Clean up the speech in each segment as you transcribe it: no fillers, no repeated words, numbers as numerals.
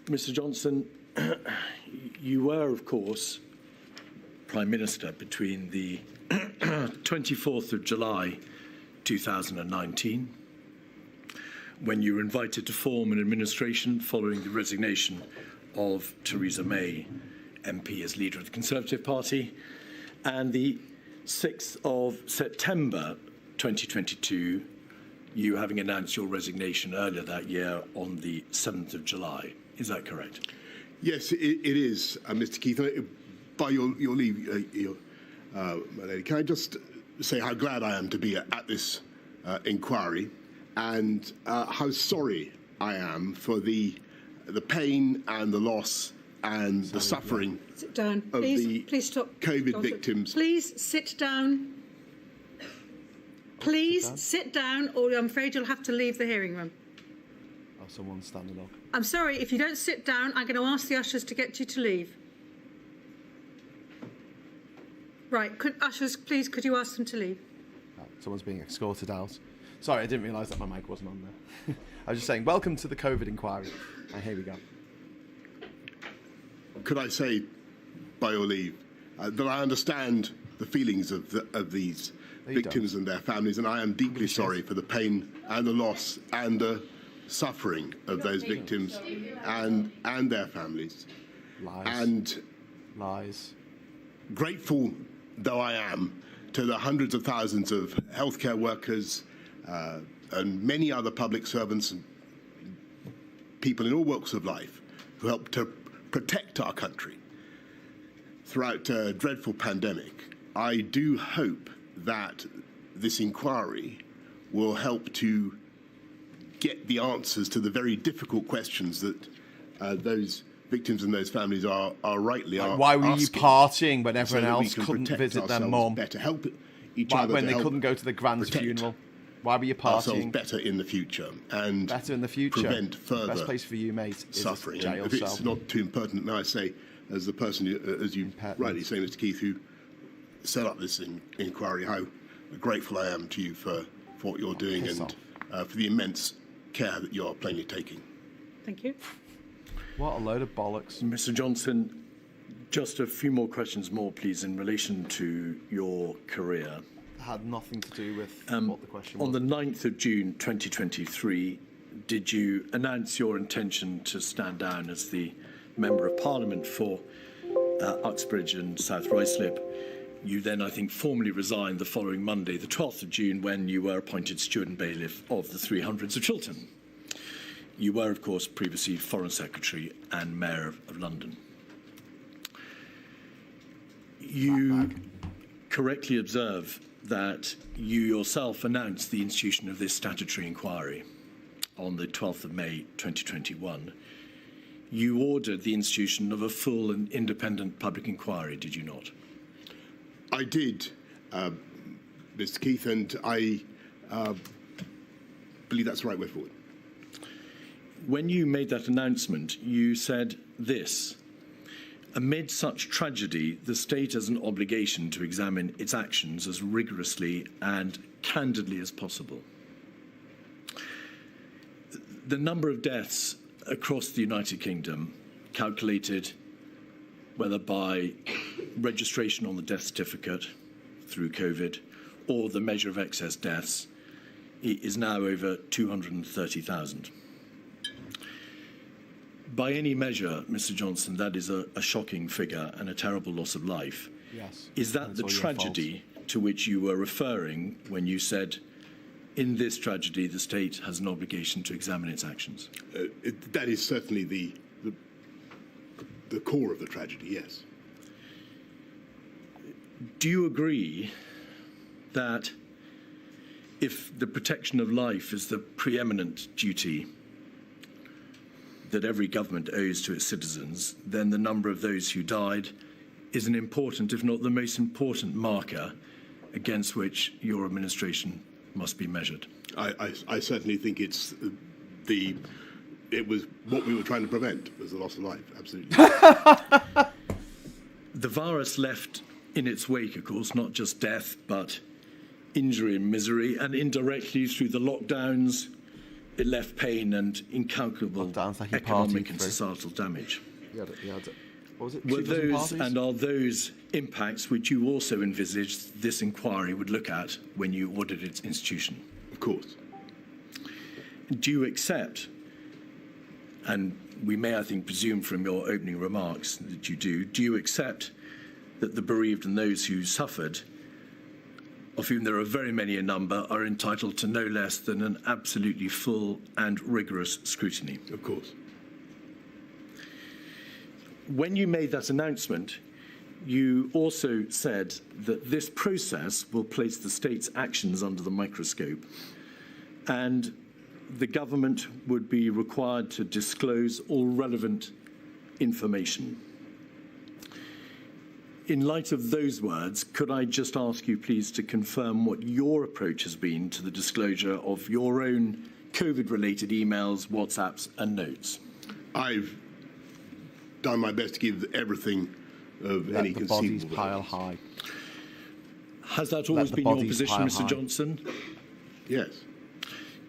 Mr. Johnson, you were, of course, Prime Minister between the 24th of July 2019, when you were invited to form an administration following the resignation of Theresa May, MP, as leader of the Conservative Party, and the 6th of September 2022, you having announced your resignation earlier that year on the 7th of July. Is that correct? Yes, it is, Mr. Keith. By your leave, my lady, can I just say how glad I am to be at this inquiry, and how sorry I am for the pain and the loss and the suffering sit down. of Please stop. COVID victims. Please sit down. Please sit down, or I'm afraid you'll have to leave the hearing room. Oh, someone's standing up. I'm sorry, if you don't sit down, I'm going to ask the ushers to get you to leave. Right, ushers, please, could you ask them to leave? Oh, someone's being escorted out. Sorry, I didn't realise that my mic wasn't on there. I was just saying, welcome to the COVID inquiry. And here we go. Could I say, by your leave, that I understand the feelings of these victims and their families, and I am deeply sorry for the pain and the loss and the suffering of those victims and their families. Lies. And lies. Grateful though I am to the hundreds of thousands of healthcare workers and many other public servants and people in all walks of life who helped to protect our country throughout a dreadful pandemic, I do hope that this inquiry will help to get the answers to the very difficult questions that those victims and those families are rightly asking. Why were you partying when everyone else couldn't protect visit their ourselves mum? better, help each other when to they help couldn't go to the grand's protect funeral? Why were you ourselves partying? better in the future and Better in the future. prevent further Best place for you, mate, is suffering. a jail If cell. it's not too impertinent, may I say, as the person, as you rightly say, Mr. Keith, who set up this inquiry, how grateful I am to you for what you're doing and for the immense care that you are plainly taking. Thank you. What a load of bollocks. Mr. Johnson, just a few more questions more, please, in relation to your career. Had nothing to do with what the question was. On the 9th of June 2023, did you announce your intention to stand down as the Member of Parliament for Uxbridge and South Ruislip? You then, I think, formally resigned the following Monday, the 12th of June, when you were appointed Steward and Bailiff of the 300s of Chiltern. You were, of course, previously Foreign Secretary and Mayor of London. You correctly observe that you yourself announced the institution of this statutory inquiry on the 12th of May 2021. You ordered the institution of a full and independent public inquiry, did you not? I did, Mr. Keith, and I believe that's the right way forward. When you made that announcement, you said this: amid such tragedy, the state has an obligation to examine its actions as rigorously and candidly as possible. The number of deaths across the United Kingdom, calculated whether by registration on the death certificate through COVID or the measure of excess deaths, is now over 230,000. By any measure, Mr. Johnson, that is a shocking figure and a terrible loss of life. Yes. Is that the tragedy to which you were referring when you said, in this tragedy, the state has an obligation to examine its actions? That is certainly the core of the tragedy, yes. Do you agree that if the protection of life is the preeminent duty that every government owes to its citizens, then the number of those who died is an important, if not the most important, marker against which your administration must be measured? I certainly think it was what we were trying to prevent, was the loss of life, absolutely. The virus left in its wake, of course, not just death, but injury and misery, and indirectly through the lockdowns, it left pain and incalculable Sounds like he economic partied and through. societal damage. What was it? Were 2 dozen those parties? and are those impacts which you also envisaged this inquiry would look at when you audited its institution? Of course. Do you accept, and we may, I think, presume from your opening remarks that you do you accept that the bereaved and those who suffered, of whom there are very many in number, are entitled to no less than an absolutely full and rigorous scrutiny? Of course. When you made that announcement, you also said that this process will place the state's actions under the microscope, and the government would be required to disclose all relevant information. In light of those words, could I just ask you, please, to confirm what your approach has been to the disclosure of your own COVID-related emails, WhatsApps, and notes? I've done my best to give everything of Let any the bodies conceivable pile evidence. high. Has that always the been your bodies position, pile Mr. high. Johnson? Yes.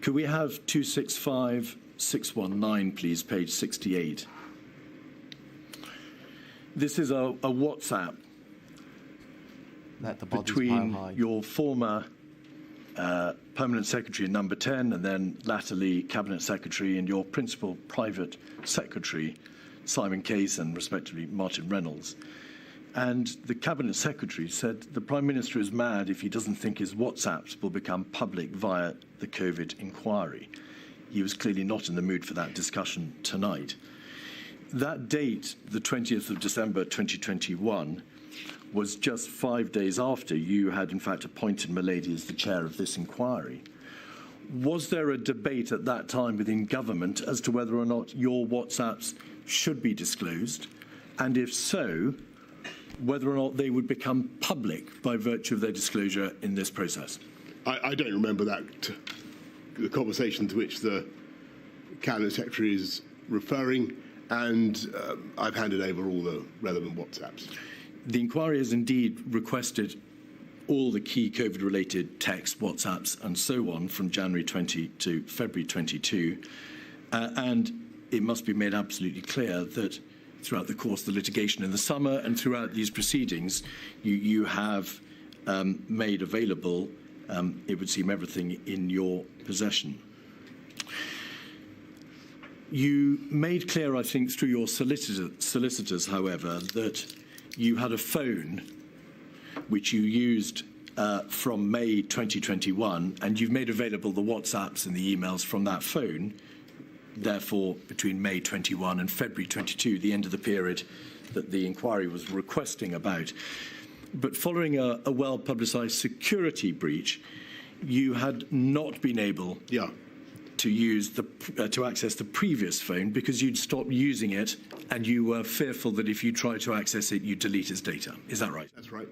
Could we have 265619, please, page 68? This is a WhatsApp Let the bodies pile between high. your former Permanent Secretary, number 10, and then latterly Cabinet Secretary, and your principal private secretary, Simon Case, and respectively Martin Reynolds. And the Cabinet Secretary said the Prime Minister is mad if he doesn't think his WhatsApps will become public via the COVID inquiry. He was clearly not in the mood for that discussion tonight. That date, the 20th of December 2021, was just 5 days after you had in fact appointed Milady as the chair of this inquiry. Was there a debate at that time within government as to whether or not your WhatsApps should be disclosed? And if so, whether or not they would become public by virtue of their disclosure in this process? I don't remember the conversation to which the Cabinet Secretary is referring, and I've handed over all the relevant WhatsApps. The inquiry has indeed requested all the key COVID-related texts, WhatsApps, and so on from January 20 to February 22, and it must be made absolutely clear that throughout the course of the litigation in the summer and throughout these proceedings, you have made available, it would seem, everything in your possession. You made clear, I think, through your solicitors, however, that you had a phone which you used from May 2021, and you've made available the WhatsApps and the emails from that phone. Therefore, between May 21 and February 22, the end of the period that the inquiry was requesting about. But following a well-publicised security breach, you had not been able to use to access the previous phone because you'd stopped using it, and you were fearful that if you tried to access it, you'd delete its data. Is that right? That's right.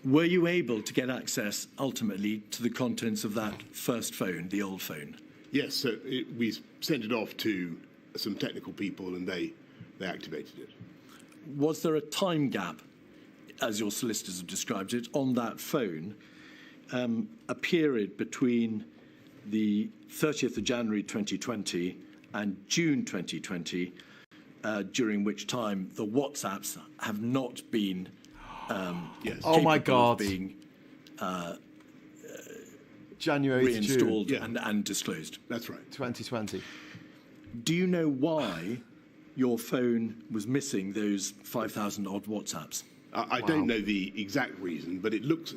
Were you able to get access ultimately to the contents of that first phone, the old phone? Yes, so we sent it off to some technical people, and they activated it. Was there a time gap, as your solicitors have described it, on that phone, a period between the 30th of January 2020 and June 2020, during which time the WhatsApps have not been Yes. Oh my capable of God. being January to June reinstalled and disclosed? That's right. 2020. Do you know why your phone was missing those 5,000 odd WhatsApps? I don't know the exact reason, but it looks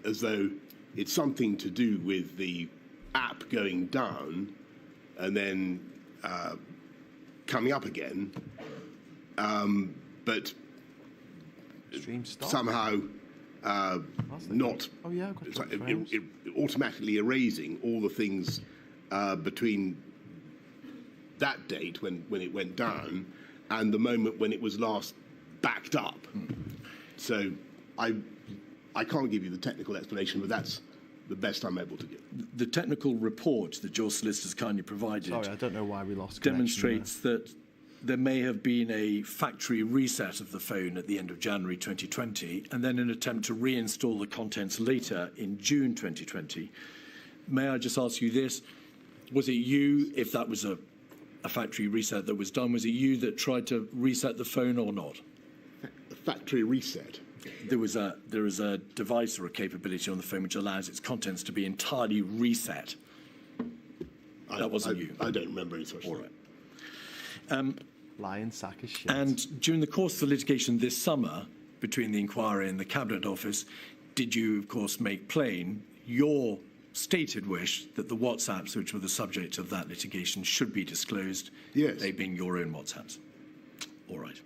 as though it's something to do with the app going down and then coming up again, but Stream stop. somehow not Oh yeah, I've got it's top like frames. it automatically erasing all the things between that date when it went down and the moment when it was last backed up. So I can't give you the technical explanation, but that's the best I'm able to give. The technical report that your solicitors kindly provided Sorry, I don't know why we lost connection demonstrates that there may have been a factory reset of the phone at the end of January 2020 and then an attempt to reinstall the contents later in June 2020. May I just ask you this? Was it you, if that was a factory reset that was done, was it you that tried to reset the phone or not? A factory reset? There is a device or a capability on the phone which allows its contents to be entirely reset. That wasn't you. I don't remember any such thing. All right. Lion sack of shit. And during the course of the litigation this summer between the inquiry and the Cabinet Office, did you, of course, make plain your stated wish that the WhatsApps which were the subject of that litigation should be disclosed? Yes. They being your own WhatsApps. All right.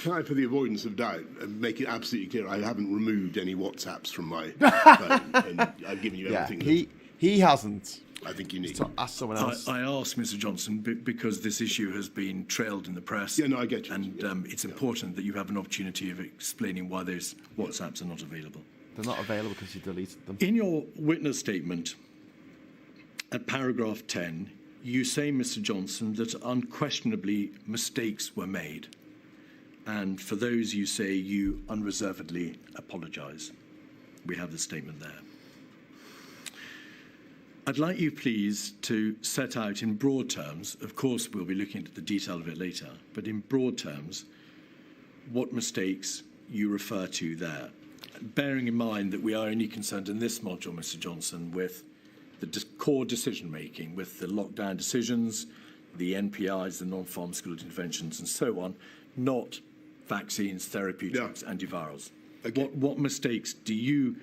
Can I, for the avoidance of doubt, make it absolutely clear I haven't removed any WhatsApps from my phone, and I've given you everything. He hasn't. I think you need. So ask someone else. I asked Mr. Johnson because this issue has been trailed in the press. Yeah, no, I get you. And it's important that you have an opportunity of explaining why those WhatsApps are not available. They're not available because you deleted them. In your witness statement, at paragraph 10, you say, Mr. Johnson, that unquestionably mistakes were made. And for those, you say you unreservedly apologise. We have the statement there. I'd like you, please, to set out in broad terms, of course we'll be looking at the detail of it later, but in broad terms, what mistakes you refer to there. Bearing in mind that we are only concerned in this module, Mr. Johnson, with the core decision-making, with the lockdown decisions, the NPIs, the non-pharmaceutical interventions and so on, not vaccines, therapeutics, antivirals. Okay. What mistakes do you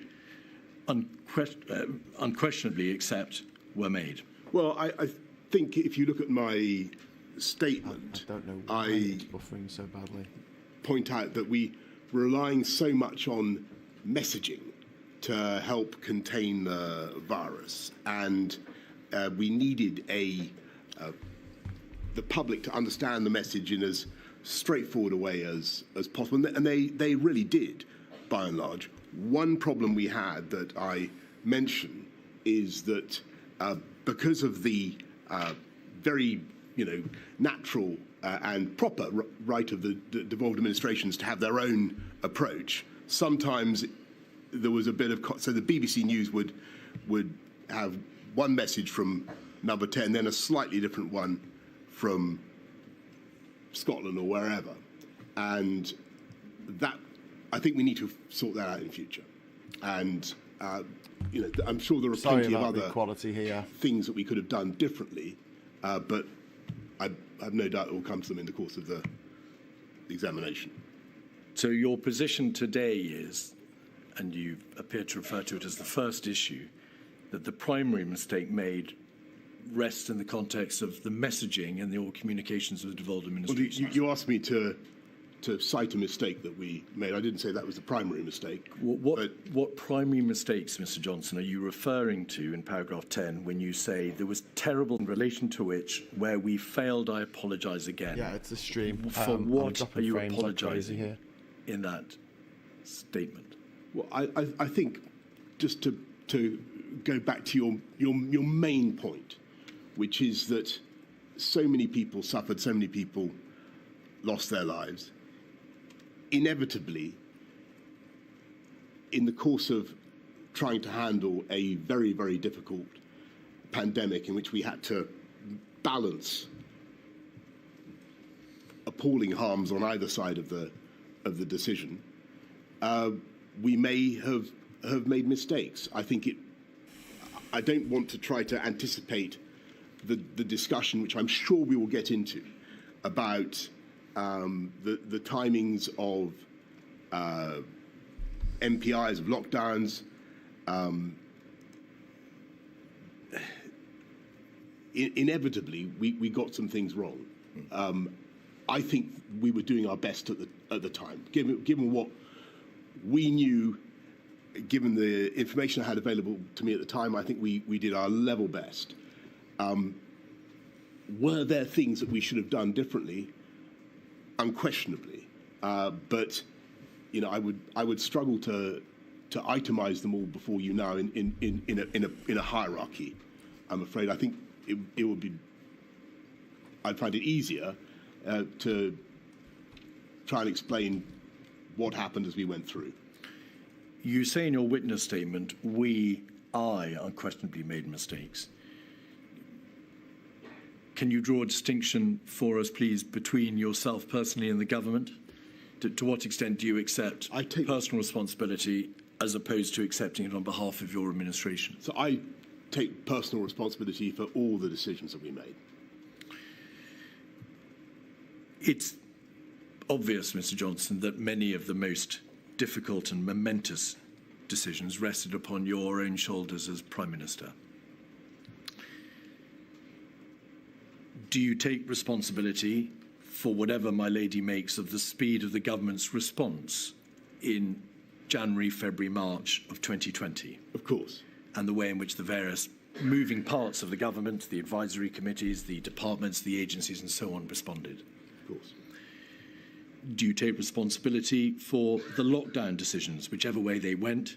unquestionably accept were made? Well, I think if you look at my statement, I don't know why it's buffering so badly. Point out that we were relying so much on messaging to help contain the virus, and we needed the public to understand the message in as straightforward a way as possible, and they really did, by and large. One problem we had that I mentioned is that because of the very natural and proper right of the devolved administrations to have their own approach, sometimes there was a bit of so the BBC News would have one message from number 10, then a slightly different one from Scotland or wherever, and that I think we need to sort that out in future. And I'm sure there are plenty of other quality here. Things that we could have done differently, but I have no doubt it will come to them in the course of the examination. So your position today is, and you appear to refer to it as the first issue, that the primary mistake made rests in the context of the messaging and the communications of the devolved administration. Well, you asked me to cite a mistake that we made. I didn't say that was the primary mistake. What primary mistakes, Mr. Johnson, are you referring to in paragraph 10 when you say there was terrible in relation to which, where we failed, I apologise again? Yeah, it's a stream. For what are you apologising in that statement? Well, I think just to go back to your main point, which is that so many people suffered, so many people lost their lives. Inevitably, in the course of trying to handle a very, very difficult pandemic in which we had to balance appalling harms on either side of the decision, we may have made mistakes. I don't want to try to anticipate the discussion, which I'm sure we will get into, about the timings of MPIs, of lockdowns. Inevitably, we got some things wrong. I think we were doing our best at the time, given what we knew, given the information I had available to me at the time. I think we did our level best. Were there things that we should have done differently? Unquestionably, but I would struggle to itemize them all before you now in a hierarchy. I'm afraid. I think it would be. I'd find it easier to try and explain what happened as we went through. You say in your witness statement, I unquestionably made mistakes. can you draw a distinction for us, please, between yourself personally and the government? To what extent do you accept personal responsibility as opposed to accepting it on behalf of your administration? So I take personal responsibility for all the decisions that we made. It's obvious, Mr. Johnson, that many of the most difficult and momentous decisions rested upon your own shoulders as Prime Minister. Do you take responsibility for whatever my lady makes of the speed of the government's response in January, February, March of 2020? Of course. And the way in which the various moving parts of the government, the advisory committees, the departments, the agencies and so on responded? Of course. Do you take responsibility for the lockdown decisions, whichever way they went,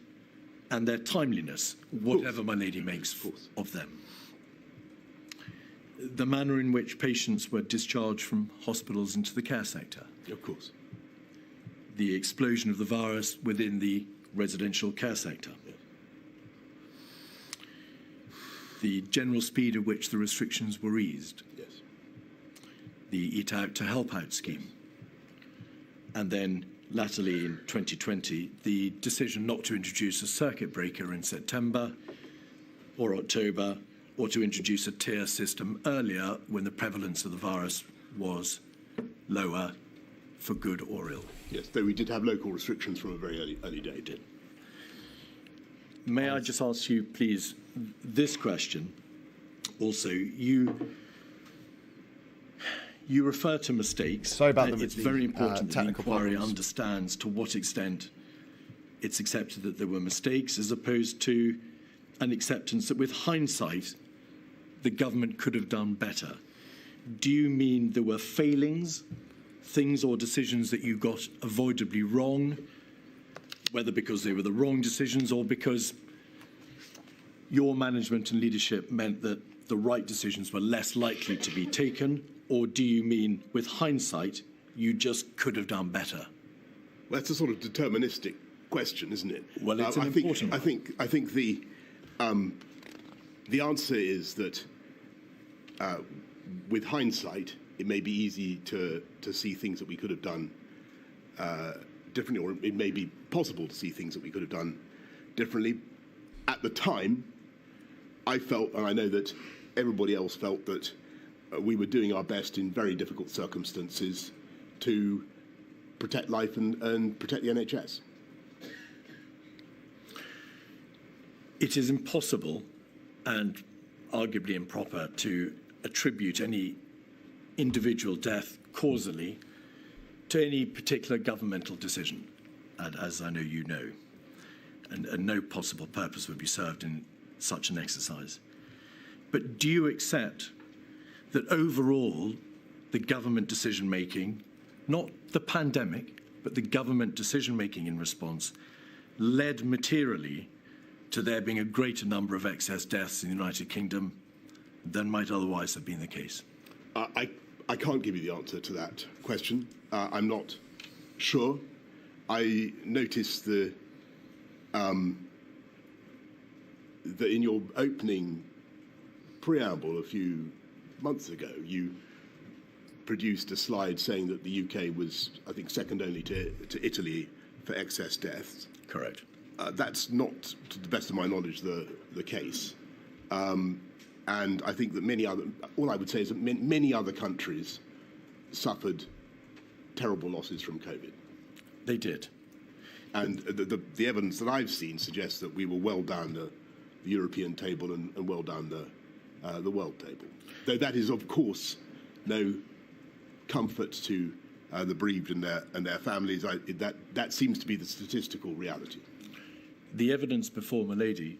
and their timeliness, whatever my lady makes of them? The manner in which patients were discharged from hospitals into the care sector? Of course. The explosion of the virus within the residential care sector? Yes. The general speed at which the restrictions were eased? Yes. The Eat Out to Help Out scheme? And then, latterly in 2020, the decision not to introduce a circuit breaker in September or October, or to introduce a tier system earlier when the prevalence of the virus was lower, for good or ill. Yes, though we did have local restrictions from a very early date. May I just ask you, please, this question? Also, you refer to mistakes. Sorry about It's very important that the inquiry problems. understands to what extent it's accepted that there were mistakes, as opposed to an acceptance that, with hindsight, the government could have done better. Do you mean there were failings, things or decisions that you got avoidably wrong, whether because they were the wrong decisions or because your management and leadership meant that the right decisions were less likely to be taken? Or do you mean, with hindsight, you just could have done better? Well, that's a sort of deterministic question, isn't it? Well, it's an important one. I think the answer is that with hindsight, it may be easy to see things that we could have done differently, or it may be possible to see things that we could have done differently. At the time, I felt, and I know that everybody else felt, that we were doing our best in very difficult circumstances to protect life and protect the NHS. It is impossible and arguably improper to attribute any individual death causally to any particular governmental decision, and as I know you know, and no possible purpose would be served in such an exercise. But do you accept that overall the government decision-making, not the pandemic, but the government decision-making in response, led materially to there being a greater number of excess deaths in the United Kingdom than might otherwise have been the case? I can't give you the answer to that question. I'm not sure. I noticed that in your opening preamble a few months ago, you produced a slide saying that the UK was, I think, second only to Italy for excess deaths. Correct. That's not, to the best of my knowledge, the case. And I think that all I would say is that many other countries suffered terrible losses from COVID. They did. And the evidence that I've seen suggests that we were well down the European table and well down the world table. Though that is, of course, no comfort to the bereaved and their families. That seems to be the statistical reality. The evidence before Milady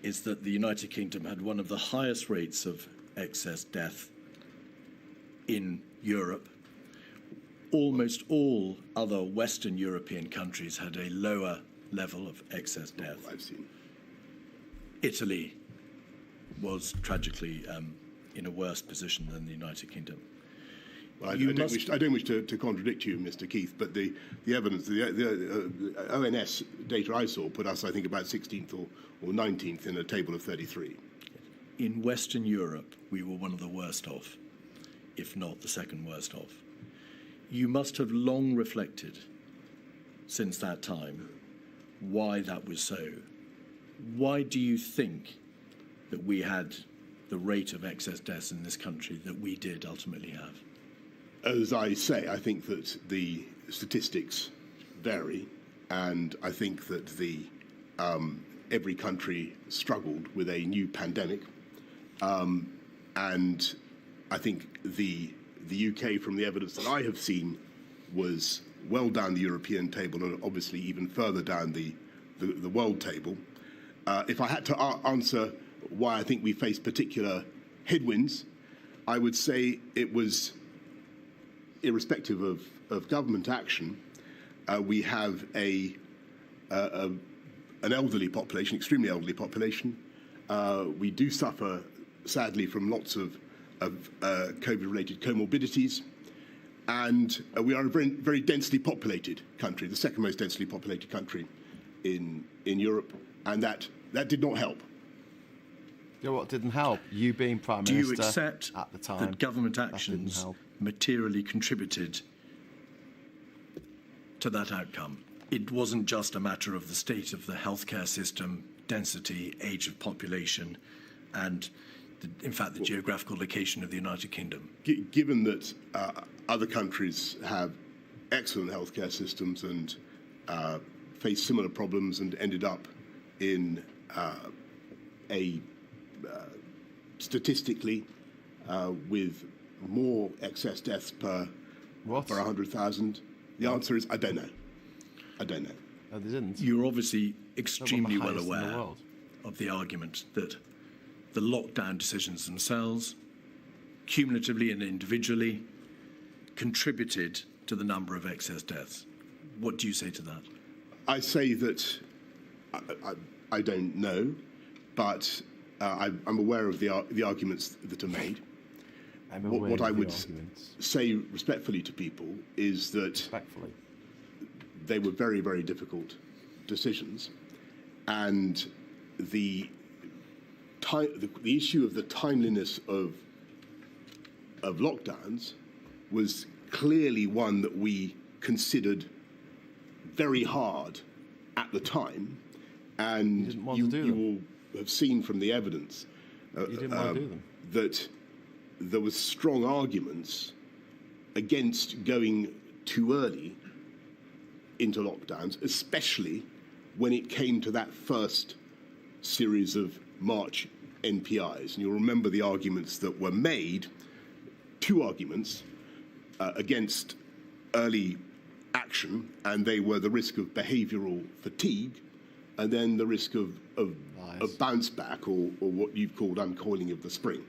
is that the United Kingdom had one of the highest rates of excess death in Europe. Almost all other Western European countries had a lower level of excess death. I've seen. Italy was tragically in a worse position than the United Kingdom. Well, I don't wish to contradict you, Mr. Keith, but the evidence, the ONS data I saw put us, I think, about 16th or 19th in a table of 33. In Western Europe, we were one of the worst off. if not the second worst of. You must have long reflected since that time why that was so. Why do you think that we had the rate of excess deaths in this country that we did ultimately have? As I say, I think that the statistics vary, and I think that every country struggled with a new pandemic, and I think the UK, from the evidence that I have seen, was well down the European table and obviously even further down the world table. If I had to answer why I think we faced particular headwinds, I would say it was irrespective of government action. We have an elderly population, extremely elderly population. We do suffer, sadly, from lots of COVID-related comorbidities. And we are a very, very densely populated country, the second most densely populated country in Europe, and that did not help. You know what didn't help? You being Prime Minister Do you accept at the time, that government actions materially contributed to that outcome? It wasn't just a matter of the state of the healthcare system, density, age of population, and in fact, the geographical location of the United Kingdom. Given that other countries have excellent healthcare systems and face similar problems and ended up in statistically with more excess deaths per 100,000, the answer is I don't know. I don't know. No, they didn't. You're obviously extremely well highest in the aware world. of the argument that the lockdown decisions themselves, cumulatively and individually, contributed to the number of excess deaths. What do you say to that? I say that I don't know, but I'm aware of the arguments that are made. What I would say respectfully to people is that they were very, very difficult decisions, and the issue of the timeliness of lockdowns was clearly one that we considered very hard at the time, and you will have seen from the evidence that there was strong arguments against going too early into lockdowns, especially when it came to that first series of March NPIs. And you'll remember the arguments that were made, two arguments against early action, and they were the risk of behavioural fatigue and then the risk of bounce back, or what you've called uncoiling of the spring.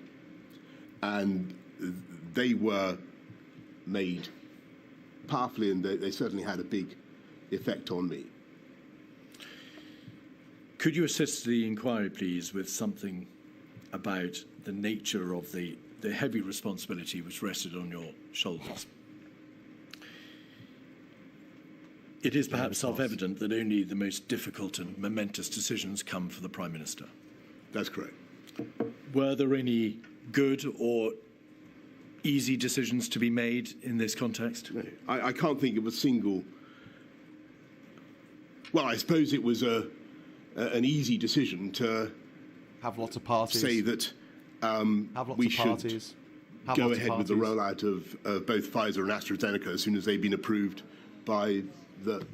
And they were made powerfully, and they certainly had a big effect on me. Could you assist the inquiry, please, with something about the nature of the heavy responsibility which rested on your shoulders? It is perhaps self-evident that only the most difficult and momentous decisions come for the Prime Minister. That's correct. Were there any good or easy decisions to be made in this context? No, I can't think of a single. Well, I suppose it was an easy decision to have lots of parties. Say that we should go ahead with the rollout of both Pfizer and AstraZeneca as soon as they've been approved by the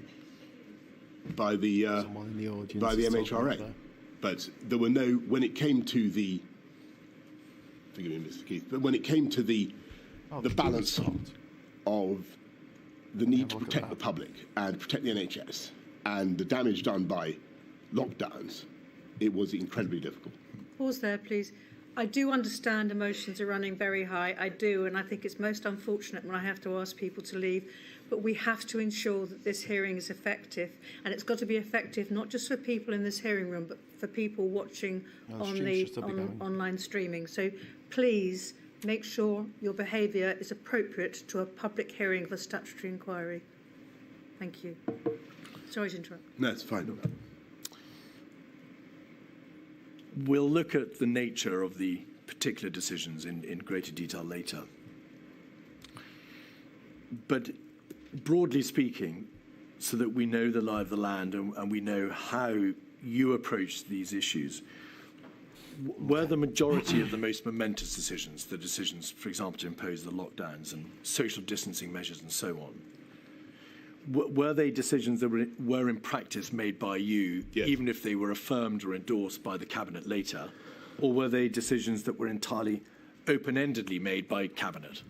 MHRA. But there were no, when it came to the, forgive me, Mr. Keith, but when it came to the balance of the need to protect the public and protect the NHS and the damage done by lockdowns, it was incredibly difficult. Pause there, please. I do understand emotions are running very high. I do, and I think it's most unfortunate when I have to ask people to leave. But we have to ensure that this hearing is effective, and it's got to be effective not just for people in this hearing room, but for people watching on the online streaming. So please make sure your behaviour is appropriate to a public hearing of a statutory inquiry. Thank you. Sorry to interrupt. No, it's fine. We'll look at the nature of the particular decisions in greater detail later. But broadly speaking, so that we know the lie of the land and we know how you approach these issues, were the majority of the most momentous decisions, the decisions, for example, to impose the lockdowns and social distancing measures and so on, were they decisions that were in practice made by you, yes, even if they were affirmed or endorsed by the Cabinet later, or were they decisions that were entirely open-endedly made by Cabinet?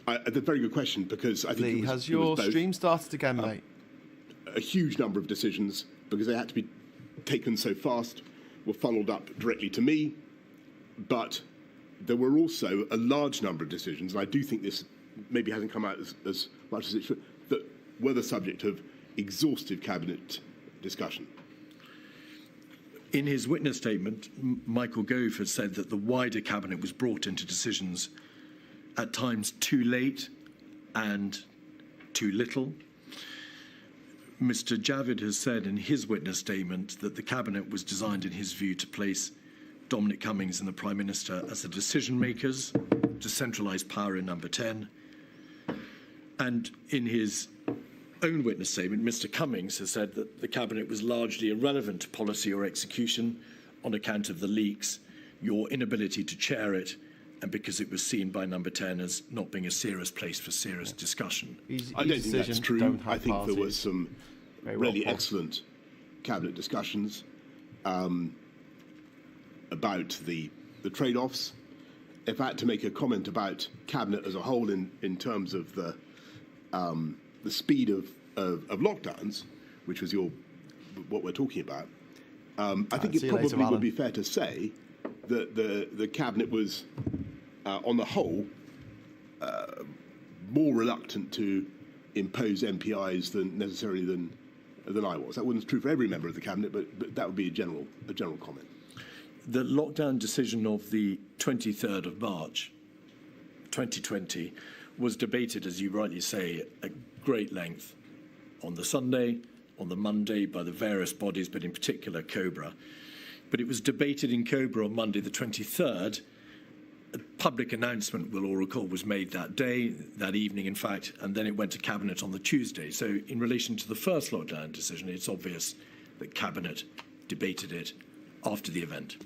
That's a very good question, because I think Lee, has your stream started again, mate? A huge number of decisions, because they had to be taken so fast, were funneled up directly to me, but there were also a large number of decisions, and I do think this maybe hasn't come out as much as it should, that were the subject of exhaustive Cabinet discussion. In his witness statement, Michael Gove has said that the wider Cabinet was brought into decisions at times too late and too little. Mr. Javid has said in his witness statement that the Cabinet was designed, in his view, to place Dominic Cummings and the Prime Minister as the decision makers, to centralise power in Number 10. And in his own witness statement, Mr. Cummings has said that the Cabinet was largely irrelevant to policy or execution on account of the leaks, your inability to chair it, and because it was seen by Number 10 as not being a serious place for serious discussion. I don't think that's true. I think there was some really excellent Cabinet discussions about the trade-offs. If I had to make a comment about Cabinet as a whole in terms of the speed of lockdowns, which was what we're talking about, I think it probably would be fair to say that the Cabinet was, on the whole, more reluctant to impose MPIs necessarily than I was. That wasn't true for every member of the Cabinet, but that would be a general comment. The lockdown decision of the 23rd of March 2020 was debated, as you rightly say, at great length on the Sunday, on the Monday by the various bodies, but in particular COBRA. But it was debated in COBRA on Monday the 23rd. A public announcement, we'll all recall, was made that day, that evening, in fact, and then it went to Cabinet on the Tuesday. So in relation to the first lockdown decision, it's obvious that Cabinet debated it after the event.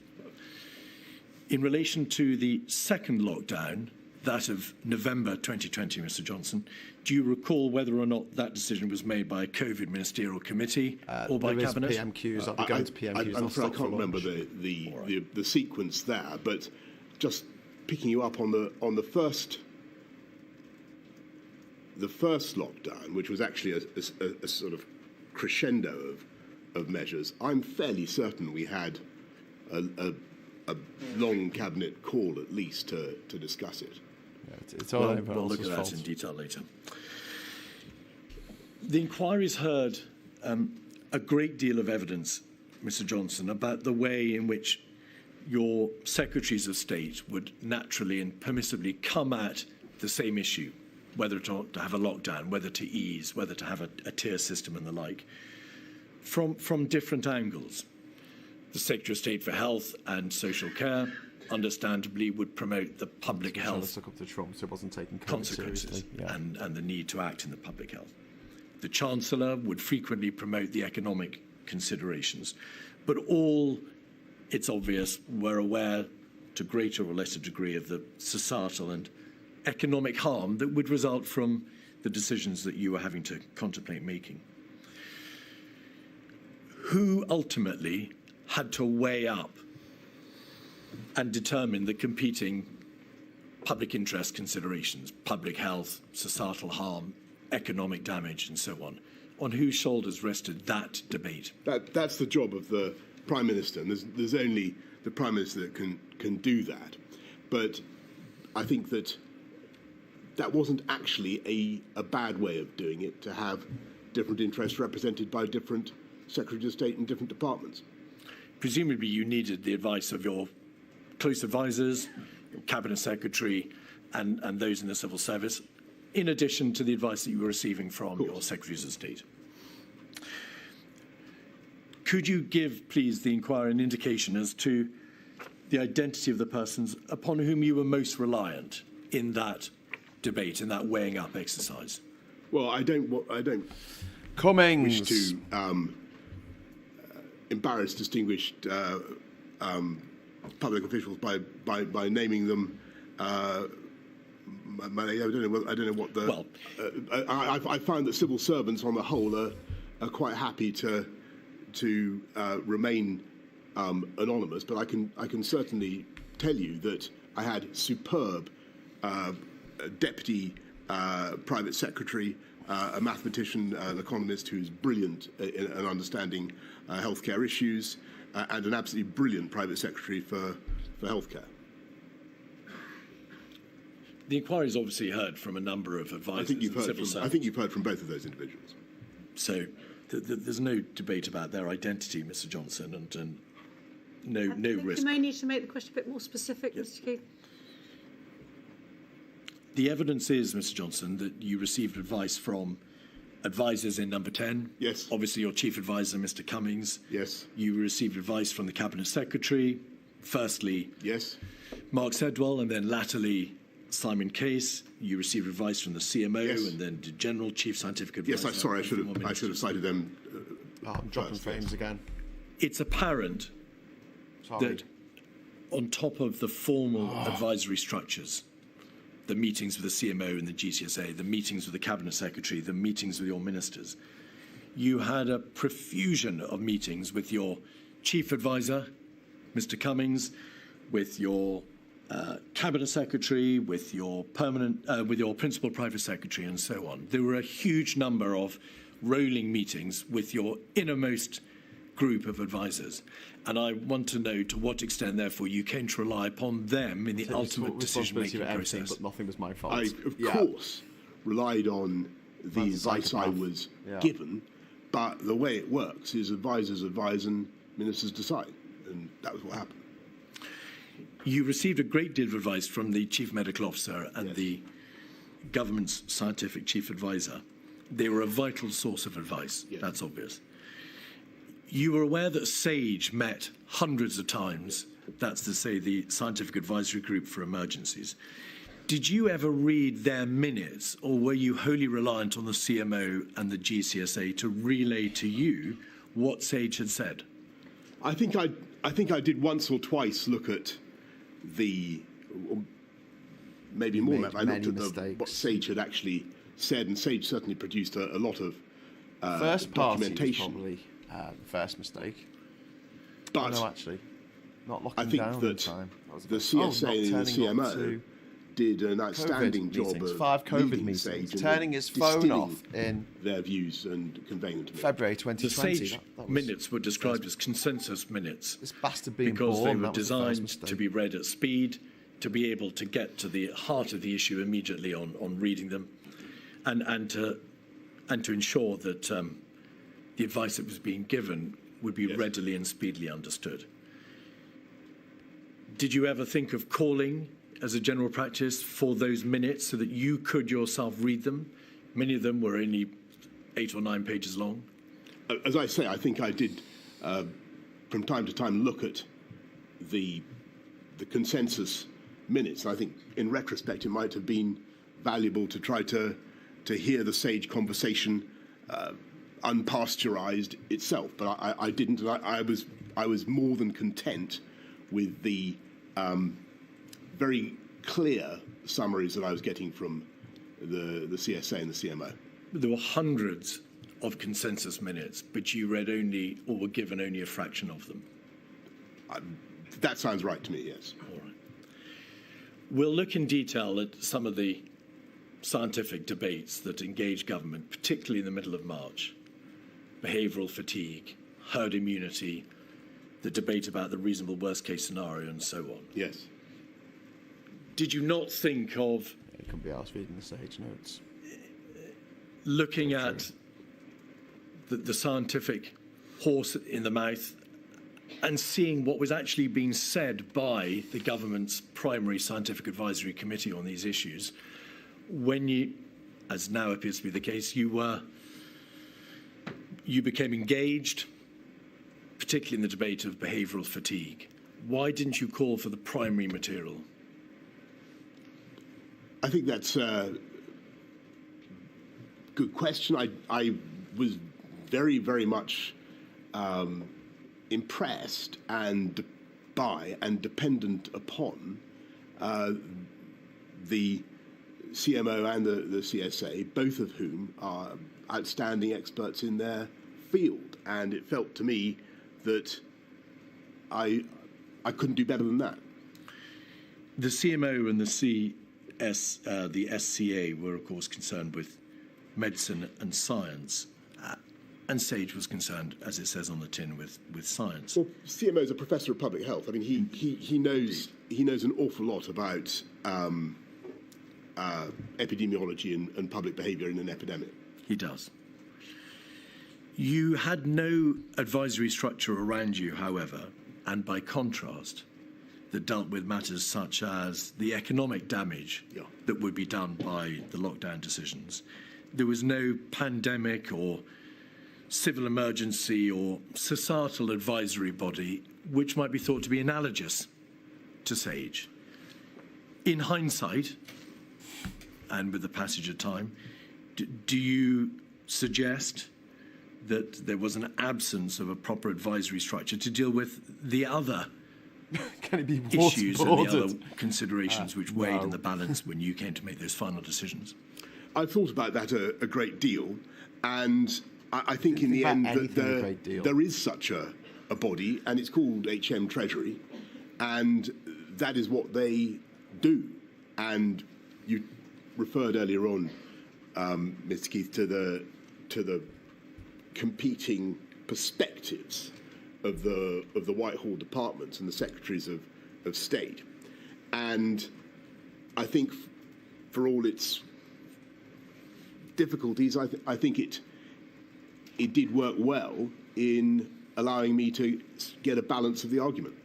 In relation to the second lockdown, that of November 2020, Mr. Johnson, do you recall whether or not that decision was made by a COVID ministerial committee or by Cabinet? PMQs. I'll be going to PMQs. I'm afraid I can't remember the sequence there, but just picking you up on the first lockdown, which was actually a sort of crescendo of measures. I'm fairly certain we had a long Cabinet call at least to discuss it. It's all we'll look at that in detail later. The inquiry's heard a great deal of evidence, Mr. Johnson, about the way in which your secretaries of state would naturally and permissibly come at the same issue, whether to have a lockdown, whether to ease, whether to have a tier system and the like, from different angles. The Secretary of State for Health and Social Care, understandably, would promote the public health up to Trump, so it wasn't taken consequences and the need to act in the public health. The Chancellor would frequently promote the economic considerations, but all, it's obvious, were aware to greater or lesser degree of the societal and economic harm that would result from the decisions that you were having to contemplate making. Who ultimately had to weigh up and determine the competing public interest considerations, public health, societal harm, economic damage, and so on? On whose shoulders rested that debate? That's the job of the Prime Minister, and there's only the Prime Minister that can do that. But I think that wasn't actually a bad way of doing it, to have different interests represented by different Secretaries of State in different departments. Presumably you needed the advice of your close advisors, your Cabinet Secretary, and those in the civil service, in addition to the advice that you were receiving from your Secretaries of State. Could you give, please, the inquiry an indication as to the identity of the persons upon whom you were most reliant in that debate, in that weighing up exercise? Well, I don't Cummings. wish to embarrass distinguished public officials by naming them. I don't know what the. Well, I find that civil servants, on the whole, are quite happy to remain anonymous. But I can certainly tell you that I had superb deputy private secretary, a mathematician, an economist who's brilliant in understanding healthcare issues, and an absolutely brilliant private secretary for healthcare. the inquiry's obviously heard from a number of advisors. I think you've heard from both of those individuals. So there's no debate about their identity, Mr. Johnson, and no risk. You may need to make the question a bit more specific, Mr. Keith. The evidence is, Mr. Johnson, that you received advice from advisors in number 10. Yes. Obviously, your chief advisor, Mr. Cummings. Yes. You received advice from the Cabinet Secretary. Firstly, Yes. Mark Sedwell, and then latterly Simon Case. You received advice from the CMO, Yes. and then the General Chief Scientific Advisor. Yes. I should have cited them. I'm dropping frames again. It's apparent Sorry. that on top of the formal advisory structures, the meetings with the CMO and the GCSA, the meetings with the Cabinet Secretary, the meetings with your ministers, you had a profusion of meetings with your Chief Advisor, Mr. Cummings, with your Cabinet Secretary, with your Principal Private Secretary, and so on. There were a huge number of rolling meetings with your innermost group of advisors. And I want to know to what extent, therefore, you came to rely upon them in the ultimate decision-making process. But nothing was my fault. I, of course, relied on the advice I was given, but the way it works is advisors advise and ministers decide, and that was what happened. You received a great deal of advice from the Chief Medical Officer and the government's scientific chief advisor. They were a vital source of advice, that's obvious. You were aware that SAGE met hundreds of times, that's to say the Scientific Advisory Group for Emergencies. Did you ever read their minutes, or were you wholly reliant on the CMO and the GCSA to relay to you what SAGE had said? I think I did once or twice look at maybe more. I looked at what SAGE had actually said, and SAGE certainly produced a lot of First party was documentation. probably the first mistake. But no, actually, not locking I think down that time. That was the first- CSA and the turning up CMO to did an outstanding COVID job meetings, of 5 COVID leading meetings, SAGE and turning his phone distilling off in their views and conveying them to me. February The 2020. SAGE that was minutes were described as consensus minutes this bastard being because born. they were that was the first designed mistake. to be read at speed, to be able to get to the heart of the issue immediately on reading them, and to ensure that the advice that was being given would be readily and speedily understood. Did you ever think of calling as a general practice for those minutes so that you could yourself read them? Many of them were only 8 or 9 pages long. As I say, I think I did from time to time look at the consensus minutes. I think in retrospect it might have been valuable to try to hear the SAGE conversation unpasteurized itself, but I didn't. And I was more than content with the very clear summaries that I was getting from the CSA and the CMO. There were hundreds of consensus minutes, but you read only, or were given only, a fraction of them. That sounds right to me, yes. All right. We'll look in detail at some of the scientific debates that engage government, particularly in the middle of March. Behavioural fatigue, herd immunity, the debate about the reasonable worst-case scenario, and so on. Yes. Did you not think of It couldn't be asked reading the SAGE notes. looking at the scientific horse in the mouth and seeing what was actually being said by the government's primary scientific advisory committee on these issues when you, as now appears to be the case, you became engaged, particularly in the debate of behavioural fatigue? Why didn't you call for the primary material? I think that's a good question. I was very, very much impressed by and dependent upon the CMO and the CSA, both of whom are outstanding experts in their field. And it felt to me that I couldn't do better than that. The CMO and the SCA were, of course, concerned with medicine and science, and SAGE was concerned, as it says on the tin, with science. Well, CMO is a professor of public health. I mean, he knows an awful lot about epidemiology and public behaviour in an epidemic. He does. You had no advisory structure around you, however, and by contrast, that dealt with matters such as the economic damage that would be done by the lockdown decisions. There was no pandemic or civil emergency or societal advisory body which might be thought to be analogous to SAGE. In hindsight, and with the passage of time, do you suggest that there was an absence of a proper advisory structure to deal with the other Can it be issues and the other waterboarded? considerations which weighed in the balance when you came to make those final decisions? I've thought about that a great deal, and I think in the end that there is such a body, and it's called Treasury, and that is what they do. And you referred earlier on, Mr. Keith, to the competing perspectives of the Whitehall departments and the secretaries of state, and I think for all its difficulties, I think it did work well in allowing me to get a balance of the argument.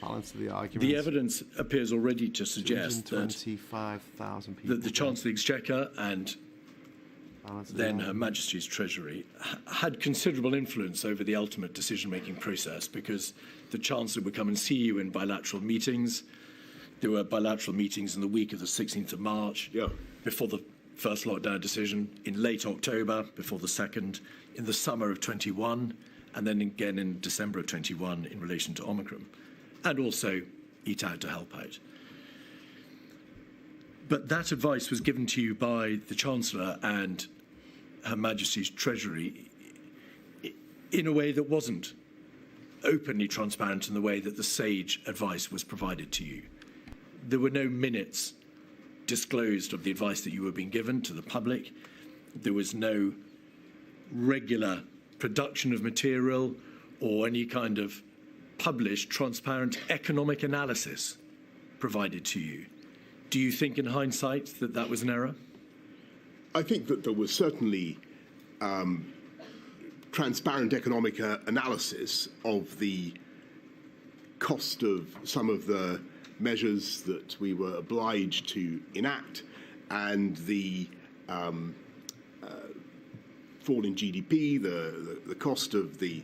Balance of the argument. The evidence appears already to suggest that 25,000 people. the Chancellor of the Exchequer and then Her Majesty's Treasury had considerable influence over the ultimate decision-making process, because the Chancellor would come and see you in bilateral meetings. There were bilateral meetings in the week of the 16th of March, before the first lockdown decision, in late October, before the second, in the summer of 21, and then again in December of 21 in relation to Omicron, and also Eat Out to help out. But that advice was given to you by the Chancellor and Her Majesty's Treasury in a way that wasn't openly transparent in the way that the SAGE advice was provided to you. There were no minutes disclosed of the advice that you were being given to the public. There was no regular production of material or any kind of published, transparent economic analysis provided to you. Do you think in hindsight that that was an error? I think that there was certainly transparent economic analysis of the cost of some of the measures that we were obliged to enact, and the fall in GDP, the cost of the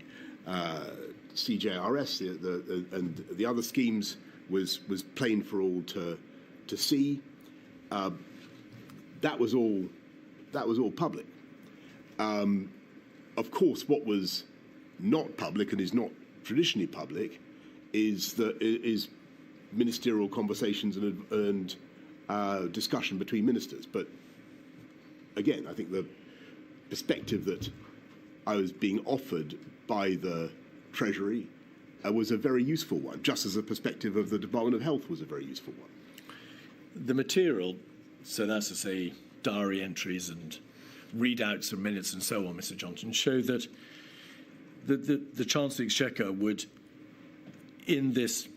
CJRS, and the other schemes was plain for all to see. That was all public. Of course, what was not public and is not traditionally public is ministerial conversations and discussion between ministers. But again, I think the perspective that I was being offered by the Treasury was a very useful one, just as the perspective of the Department of Health was a very useful one. The material, so that's to say diary entries and readouts of minutes and so on, Mr. Johnson, show that the Chancellor of the Exchequer would, in this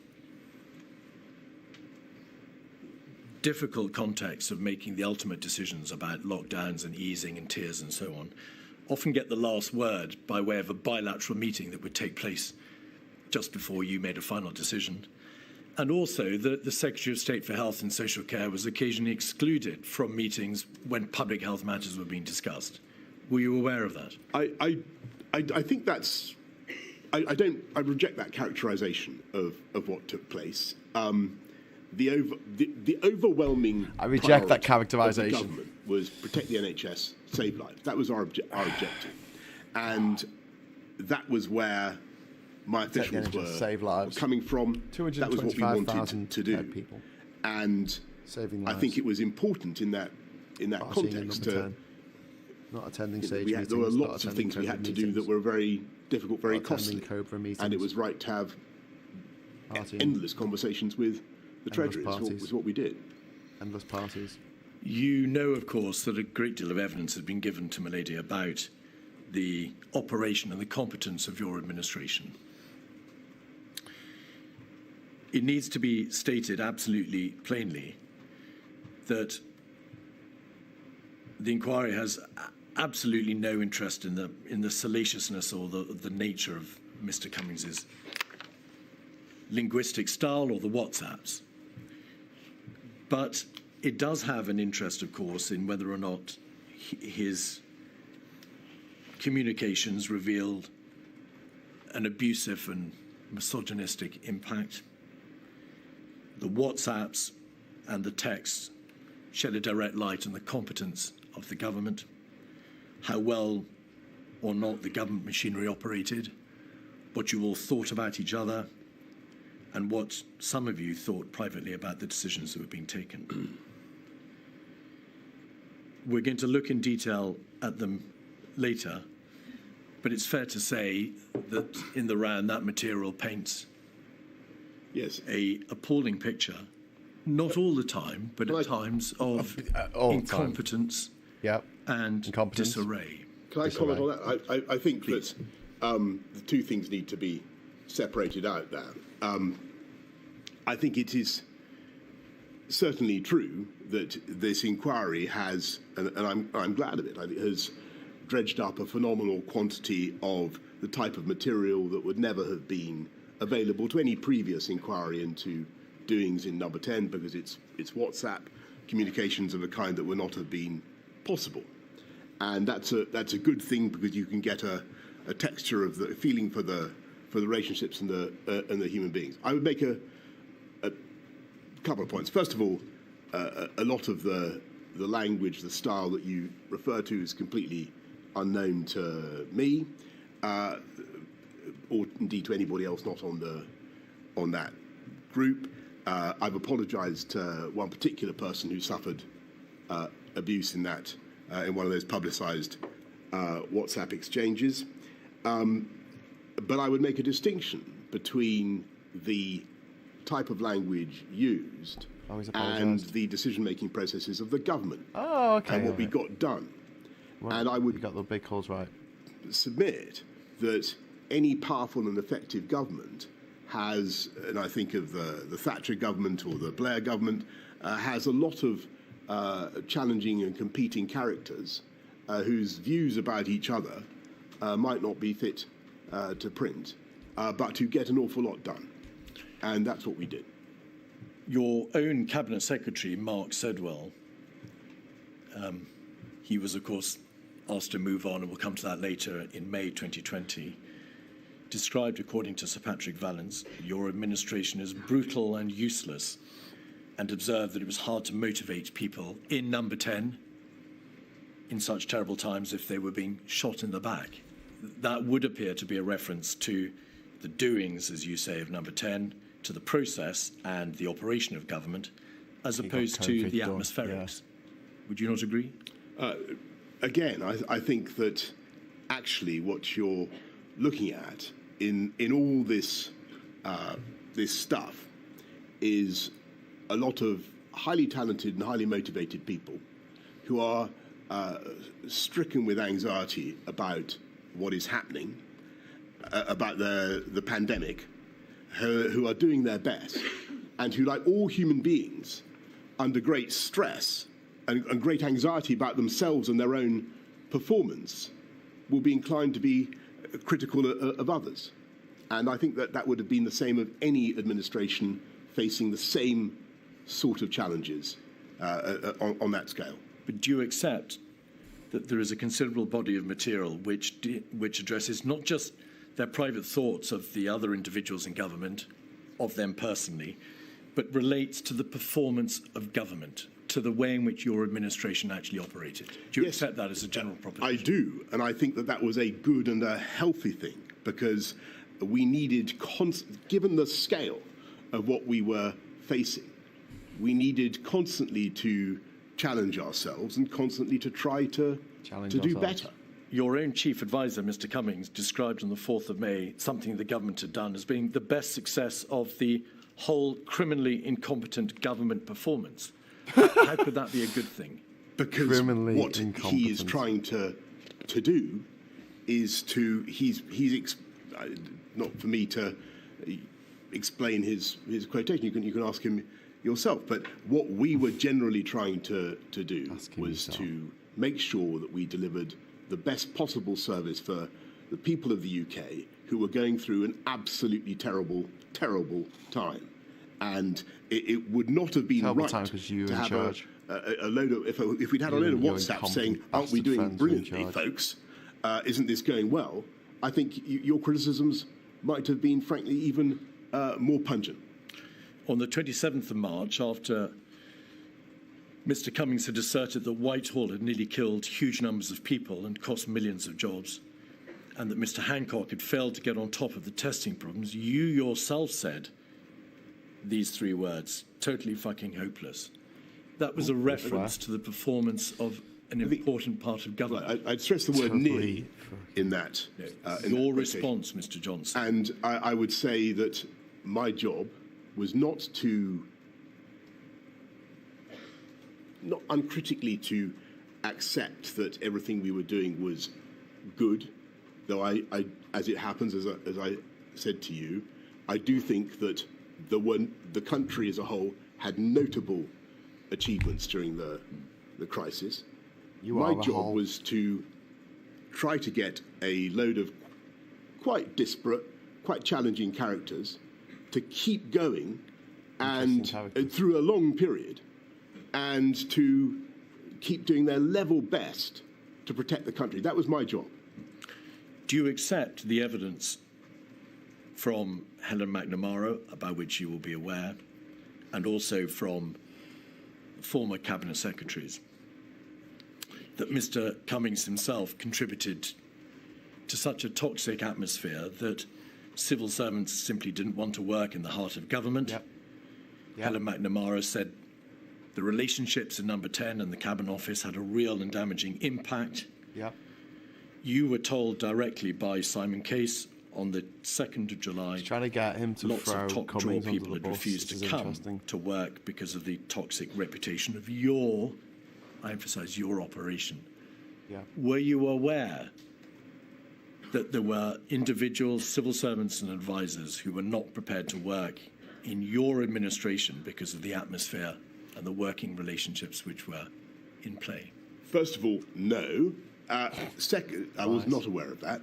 difficult context of making the ultimate decisions about lockdowns and easing and tiers and so on, often get the last word by way of a bilateral meeting that would take place just before you made a final decision. And also the Secretary of State for Health and Social Care was occasionally excluded from meetings when public health matters were being discussed. Were you aware of that? I think that's... I reject that characterisation of what took place. the overwhelming I reject that priority of the characterisation. government was protect the NHS, save lives. That was our objective, and that was where my officials NHS, were save lives. coming from. That was what we wanted to do, people. and Saving I lives. think it was important in that Partying in context number to. 10. Not attending You know, sage there meetings. were not lots of attending things we had COVID to do meetings, that were very difficult, very not attending costly, Cobra meetings, and it was right to have partying, endless conversations with the Treasury. parties. Was what we did. endless parties. You know, of course, that a great deal of evidence has been given to Milady about the operation and the competence of your administration. It needs to be stated absolutely plainly that the inquiry has absolutely no interest in the salaciousness or the nature of Mr. Cummings's linguistic style or the WhatsApps. But it does have an interest, of course, in whether or not his communications revealed an abusive and misogynistic impact. The WhatsApps and the texts shed a direct light on the competence of the government, how well or not the government machinery operated, what you all thought about each other, and what some of you thought privately about the decisions that were being taken. We're going to look in detail at them later, but it's fair to say that in the round that material paints a appalling picture, not all the time, but at times of incompetence and disarray. Can I comment on that? I think that the two things need to be separated out there. I think it is certainly true that this inquiry has, and I'm glad of it, has dredged up a phenomenal quantity of the type of material that would never have been available to any previous inquiry into doings in Number 10, because it's WhatsApp communications of a kind that would not have been possible. And that's a good thing, because you can get a texture of the feeling for the relationships and the human beings. I would make a couple of points. First of all, a lot of the language, the style that you refer to is completely unknown to me, or indeed to anybody else not on that group. I've apologised to one particular person who suffered abuse in one of those publicised WhatsApp exchanges. But I would make a distinction between the type of language used and the decision-making processes of the government. Oh, okay. And what we got done. Well, and I would you got the big calls right. Submit that any powerful and effective government has, and I think of the Thatcher government or the Blair government, has a lot of challenging and competing characters whose views about each other might not be fit to print, but to get an awful lot done. And that's what we did. Your own Cabinet Secretary, Mark Sedwell, he was, of course, asked to move on, and we'll come to that later, in May 2020, described, according to Sir Patrick Vallance, your administration as brutal and useless, and observed that it was hard to motivate people in Number 10 in such terrible times if they were being shot in the back. That would appear to be a reference to the doings, as you say, of Number 10, to the process and the operation of government, as opposed to the atmospherics. Yeah. Would you not agree? Again, I think that actually what you're looking at in all this stuff is a lot of highly talented and highly motivated people who are stricken with anxiety about what is happening, about the pandemic, who are doing their best, and who, like all human beings, under great stress and great anxiety about themselves and their own performance, will be inclined to be critical of others. And I think that would have been the same of any administration facing the same sort of challenges on that scale. But do you accept that there is a considerable body of material which addresses not just their private thoughts of the other individuals in government, of them personally, but relates to the performance of government, to the way in which your administration actually operated. Do you accept that as a general proposition? I do, and I think that that was a good and a healthy thing, because we needed, given the scale of what we were facing, we needed constantly to challenge ourselves and constantly to try to do better. Your own chief advisor, Mr. Cummings, described on the 4th of May something the government had done as being the best success of the whole criminally incompetent government performance. How could that be a good thing? Because Criminally what he is trying to do is to not for me to explain his quotation. You can ask him yourself. But what we were generally trying to do was to make sure that we delivered the best possible service for the people of the UK who were going through an absolutely terrible, terrible time. And it would not have been right to have a load of, if we'd had a load of WhatsApp saying, aren't we doing brilliantly, folks? Isn't this going well? I think your criticisms might have been, frankly, even more pungent. On the 27th of March, after Mr. Cummings had asserted that Whitehall had nearly killed huge numbers of people and cost millions of jobs, and that Mr. Hancock had failed to get on top of the testing problems, you yourself said these 3 words: totally fucking hopeless. That was a reference to the performance of an important part of government. I'd stress the word nearly in that. Your response, Mr. Johnson. And I would say that my job was not uncritically to accept that everything we were doing was good, though I as it happens, as I said to you, I do think that the country as a whole had notable achievements during the crisis. My job was to try to get a load of quite disparate, quite challenging characters to keep going and through a long period, and to keep doing their level best to protect the country. That was my job. Do you accept the evidence from Helen McNamara, about which you will be aware, and also from former cabinet secretaries, that Mr. Cummings himself contributed to such a toxic atmosphere that civil servants simply didn't want to work in the heart of government? Yep. Helen McNamara said the relationships in Number 10 and the Cabinet Office had a real and damaging impact. Yep. You were told directly by Simon Case on the 2nd of July, trying to get him to lots throw of top draw Cummings under people the had bus, refused which to is come interesting. to work because of the toxic reputation of your, I emphasise, your operation. Yeah. Were you aware that there were individuals, civil servants and advisors who were not prepared to work in your administration because of the atmosphere and the working relationships which were in play? First of all, no. Second, I was not aware of that.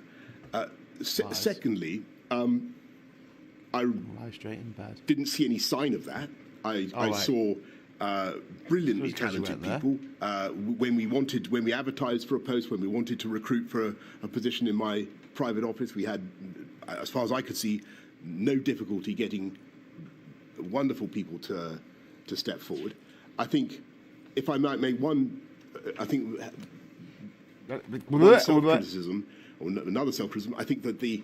Secondly, I Lie straight in bed. didn't see any sign of that. I saw brilliantly talented people. When we advertised for a post, when we wanted to recruit for a position in my private office, we had, as far as I could see, no difficulty getting wonderful people to step forward. I think, if I might make one self-criticism, or another self-criticism, I think that the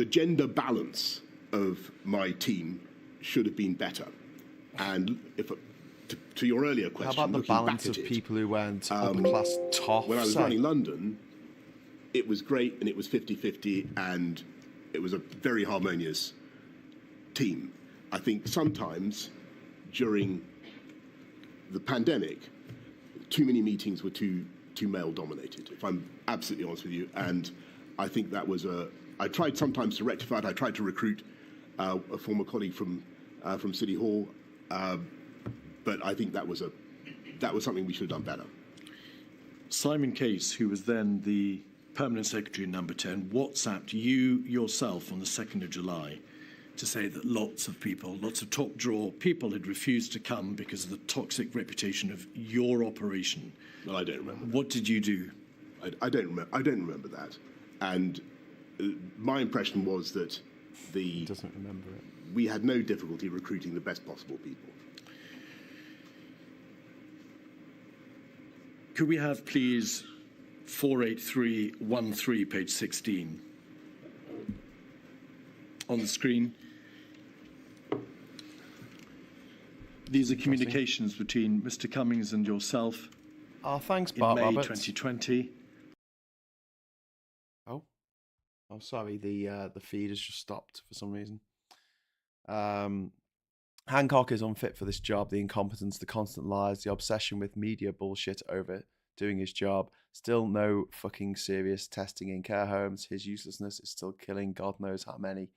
gender balance of my team should have been better. And to your earlier question, How about the balance of people who went upper class toffs? When I was running London, it was great, and it was 50-50, and it was a very harmonious team. I think sometimes during the pandemic, too many meetings were too male-dominated, if I'm absolutely honest with you. And I think that was I tried sometimes to rectify it. I tried to recruit a former colleague from City Hall, but I think that was something we should have done better. Simon Case, who was then the Permanent Secretary in Number 10, WhatsApped you yourself on the 2nd of July to say that lots of people, lots of top draw people had refused to come because of the toxic reputation of your operation. Well, I don't remember. What did you do? I don't remember that. And my impression was that the Doesn't remember it. we had no difficulty recruiting the best possible people. Could we have, please, 48313, page 16, on the screen? These are communications between Mr. Cummings and yourself Oh, thanks, in Bart May Roberts. 2020. Oh, sorry. The feed has just stopped for some reason. Hancock is unfit for this job. The incompetence, the constant lies, the obsession with media bullshit over doing his job. Still no fucking serious testing in care homes. His uselessness is still killing God knows how many.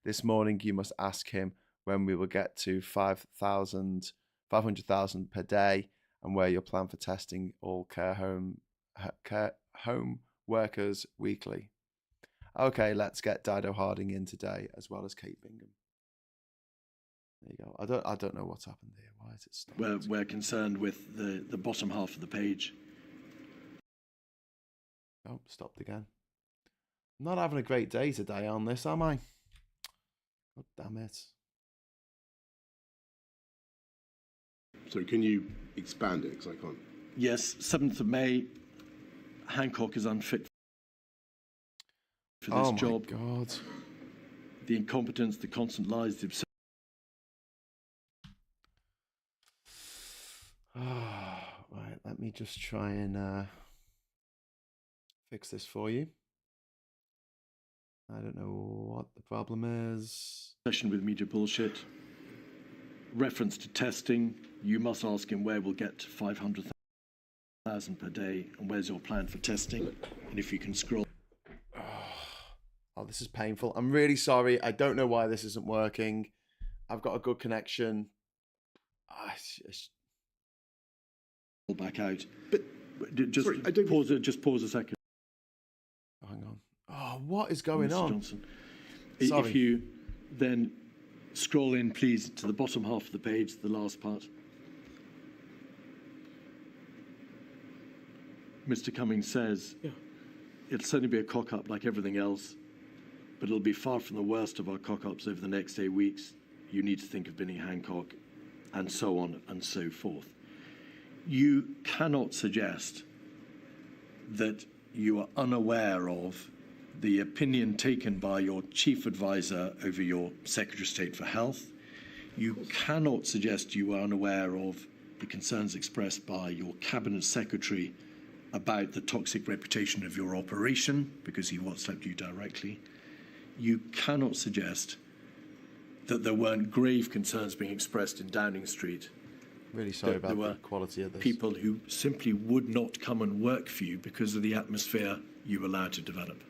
This morning you must ask him when we will get to 500,000 per day, and where your plan for testing all care home workers weekly. Okay, let's get Dido Harding in today, as well as Kate Bingham. There you go. I don't know what's happened here. Why is it stopped? We're concerned with the bottom half of the page. Oh, stopped again. I'm not having a great day today on this, am I? God damn it. So can you expand it, because I can't. Yes, 7th of May, Hancock is unfit for this job. Oh my God. The incompetence, the constant lies, the obsession. Right, let me just try and fix this for you. I don't know what the problem is. Obsession with media bullshit. Reference to testing. You must ask him where we'll get to 500,000 per day, and where's your plan for testing? And if you can scroll. Oh, this is painful. I'm really sorry. I don't know why this isn't working. I've got a good connection. Back out. But just sorry, I don't pause. Just pause a second. Oh, hang on. Oh, what is going Mr. on? Johnson. Sorry. If you then scroll in, please, to the bottom half of the page, the last part. Mr. Cummings says, it'll certainly be a cock-up like everything else, but it'll be far from the worst of our cock-ups over the next 8 weeks. You need to think of Binning Hancock, and so on and so forth. You cannot suggest that you are unaware of the opinion taken by your chief advisor over your Secretary of State for Health. You cannot suggest you are unaware of the concerns expressed by your Cabinet Secretary about the toxic reputation of your operation, because he WhatsApped you directly. You cannot suggest that there weren't grave concerns being expressed in Downing Street. Really sorry There about were the quality of this. people who simply would not come and work for you because of the atmosphere you allowed to develop.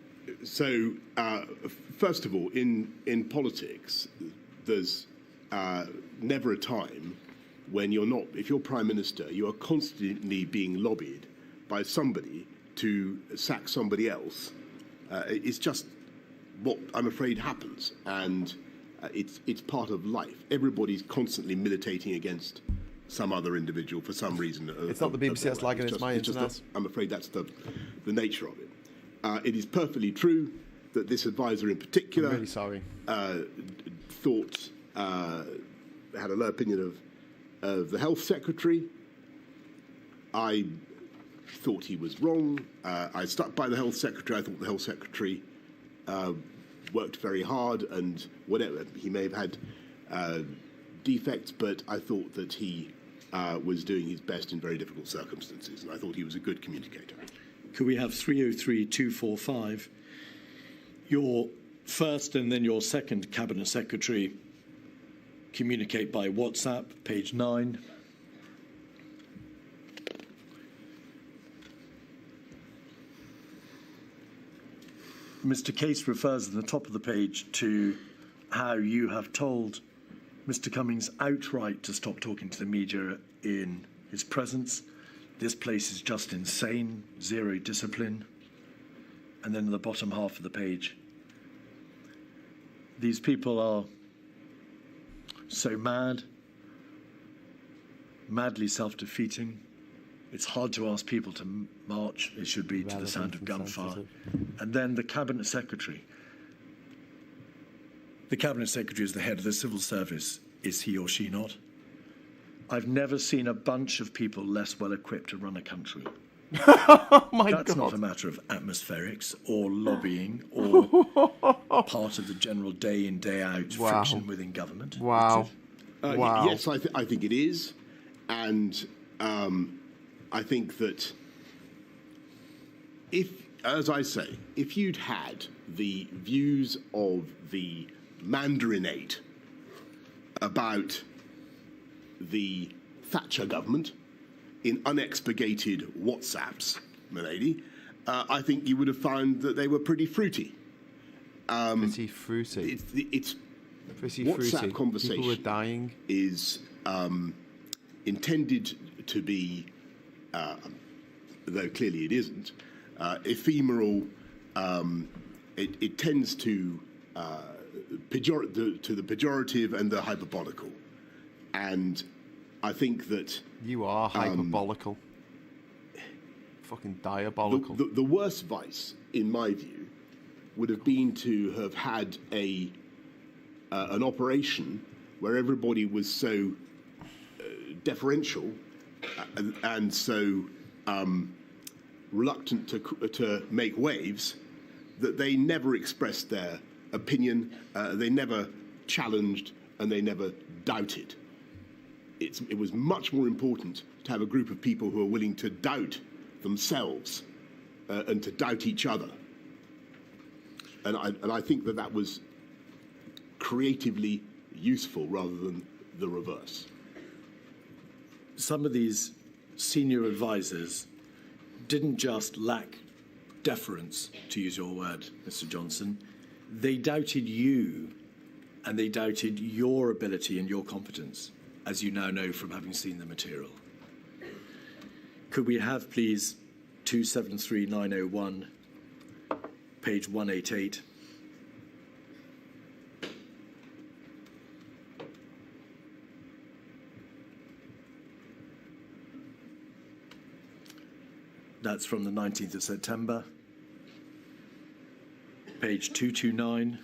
So, first of all, in politics, there's never a time when you're not, if you're Prime Minister, you are constantly being lobbied by somebody to sack somebody else. It's just what I'm afraid happens, and it's part of life. Everybody's constantly militating against some other individual for some reason. It's not the BBC that's lagging, it's my internet. I'm afraid that's the nature of it. It is perfectly true that this advisor in particular I'm really sorry. thought, had a low opinion of the health secretary. I thought he was wrong. I stuck by the health secretary. I thought the health secretary worked very hard, and whatever, he may have had defects, but I thought that he was doing his best in very difficult circumstances, and I thought he was a good communicator. Could we have 303-245? Your first and then your second Cabinet Secretary communicate by WhatsApp, page 9. Mr. Case refers at the top of the page to how you have told Mr. Cummings outright to stop talking to the media in his presence. This place is just insane, zero discipline. And then in the bottom half of the page, these people are so mad, madly self-defeating. It's hard to ask people to march. It should be to the sound of gunfire. And then the Cabinet Secretary The Cabinet Secretary is the head of the civil service. Is he or she not? I've never seen a bunch of people less well equipped to run a country. Oh my That's God. not a matter of atmospherics or lobbying or part of the general day in, day out friction within government. Wow. Wow. Yes, I think it is. And I think that as I say, if you'd had the views of the Mandarinate about the Thatcher government in unexpurgated WhatsApps, milady, I think you would have found that they were pretty fruity. Pretty fruity. It's Pretty WhatsApp fruity. conversation People were dying. is intended to be, though clearly it isn't, ephemeral. It tends to the pejorative and the hyperbolical, and I think that You are hyperbolical. Fucking diabolical. the worst vice, in my view, would have been to have had an operation where everybody was so deferential and so reluctant to make waves that they never expressed their opinion, they never challenged, and they never doubted. It was much more important to have a group of people who are willing to doubt themselves and to doubt each other. And I think that was creatively useful rather than the reverse. Some of these senior advisors didn't just lack deference, to use your word, Mr. Johnson. They doubted you, and they doubted your ability and your competence, as you now know from having seen the material. Could we have, please, 273901, page 188? That's from the 19th of September. Page 229.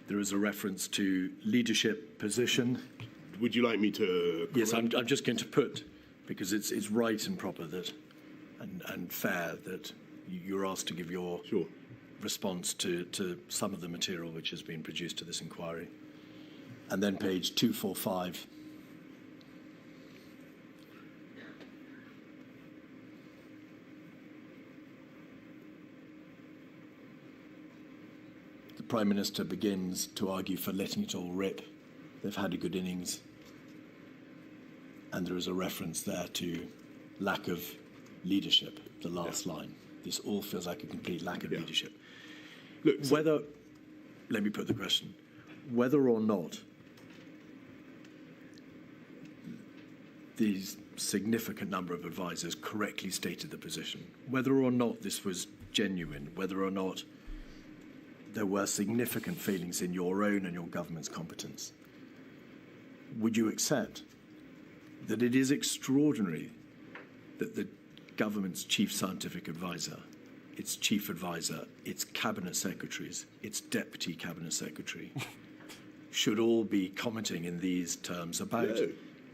There is a reference to leadership position. Would you like me to? Yes, I'm just going to put, because it's right and proper that, and fair that you're asked to give your response to some of the material which has been produced to this inquiry. And then page 245. The Prime Minister begins to argue for letting it all rip. They've had a good innings. And there is a reference there to lack of leadership, the last line. This all feels like a complete lack of leadership. Look, let me put the question, whether or not these significant number of advisors correctly stated the position, whether or not this was genuine, whether or not there were significant failings in your own and your government's competence, would you accept that it is extraordinary that the government's chief scientific advisor, its chief advisor, its cabinet secretaries, its deputy cabinet secretary should all be commenting in these terms about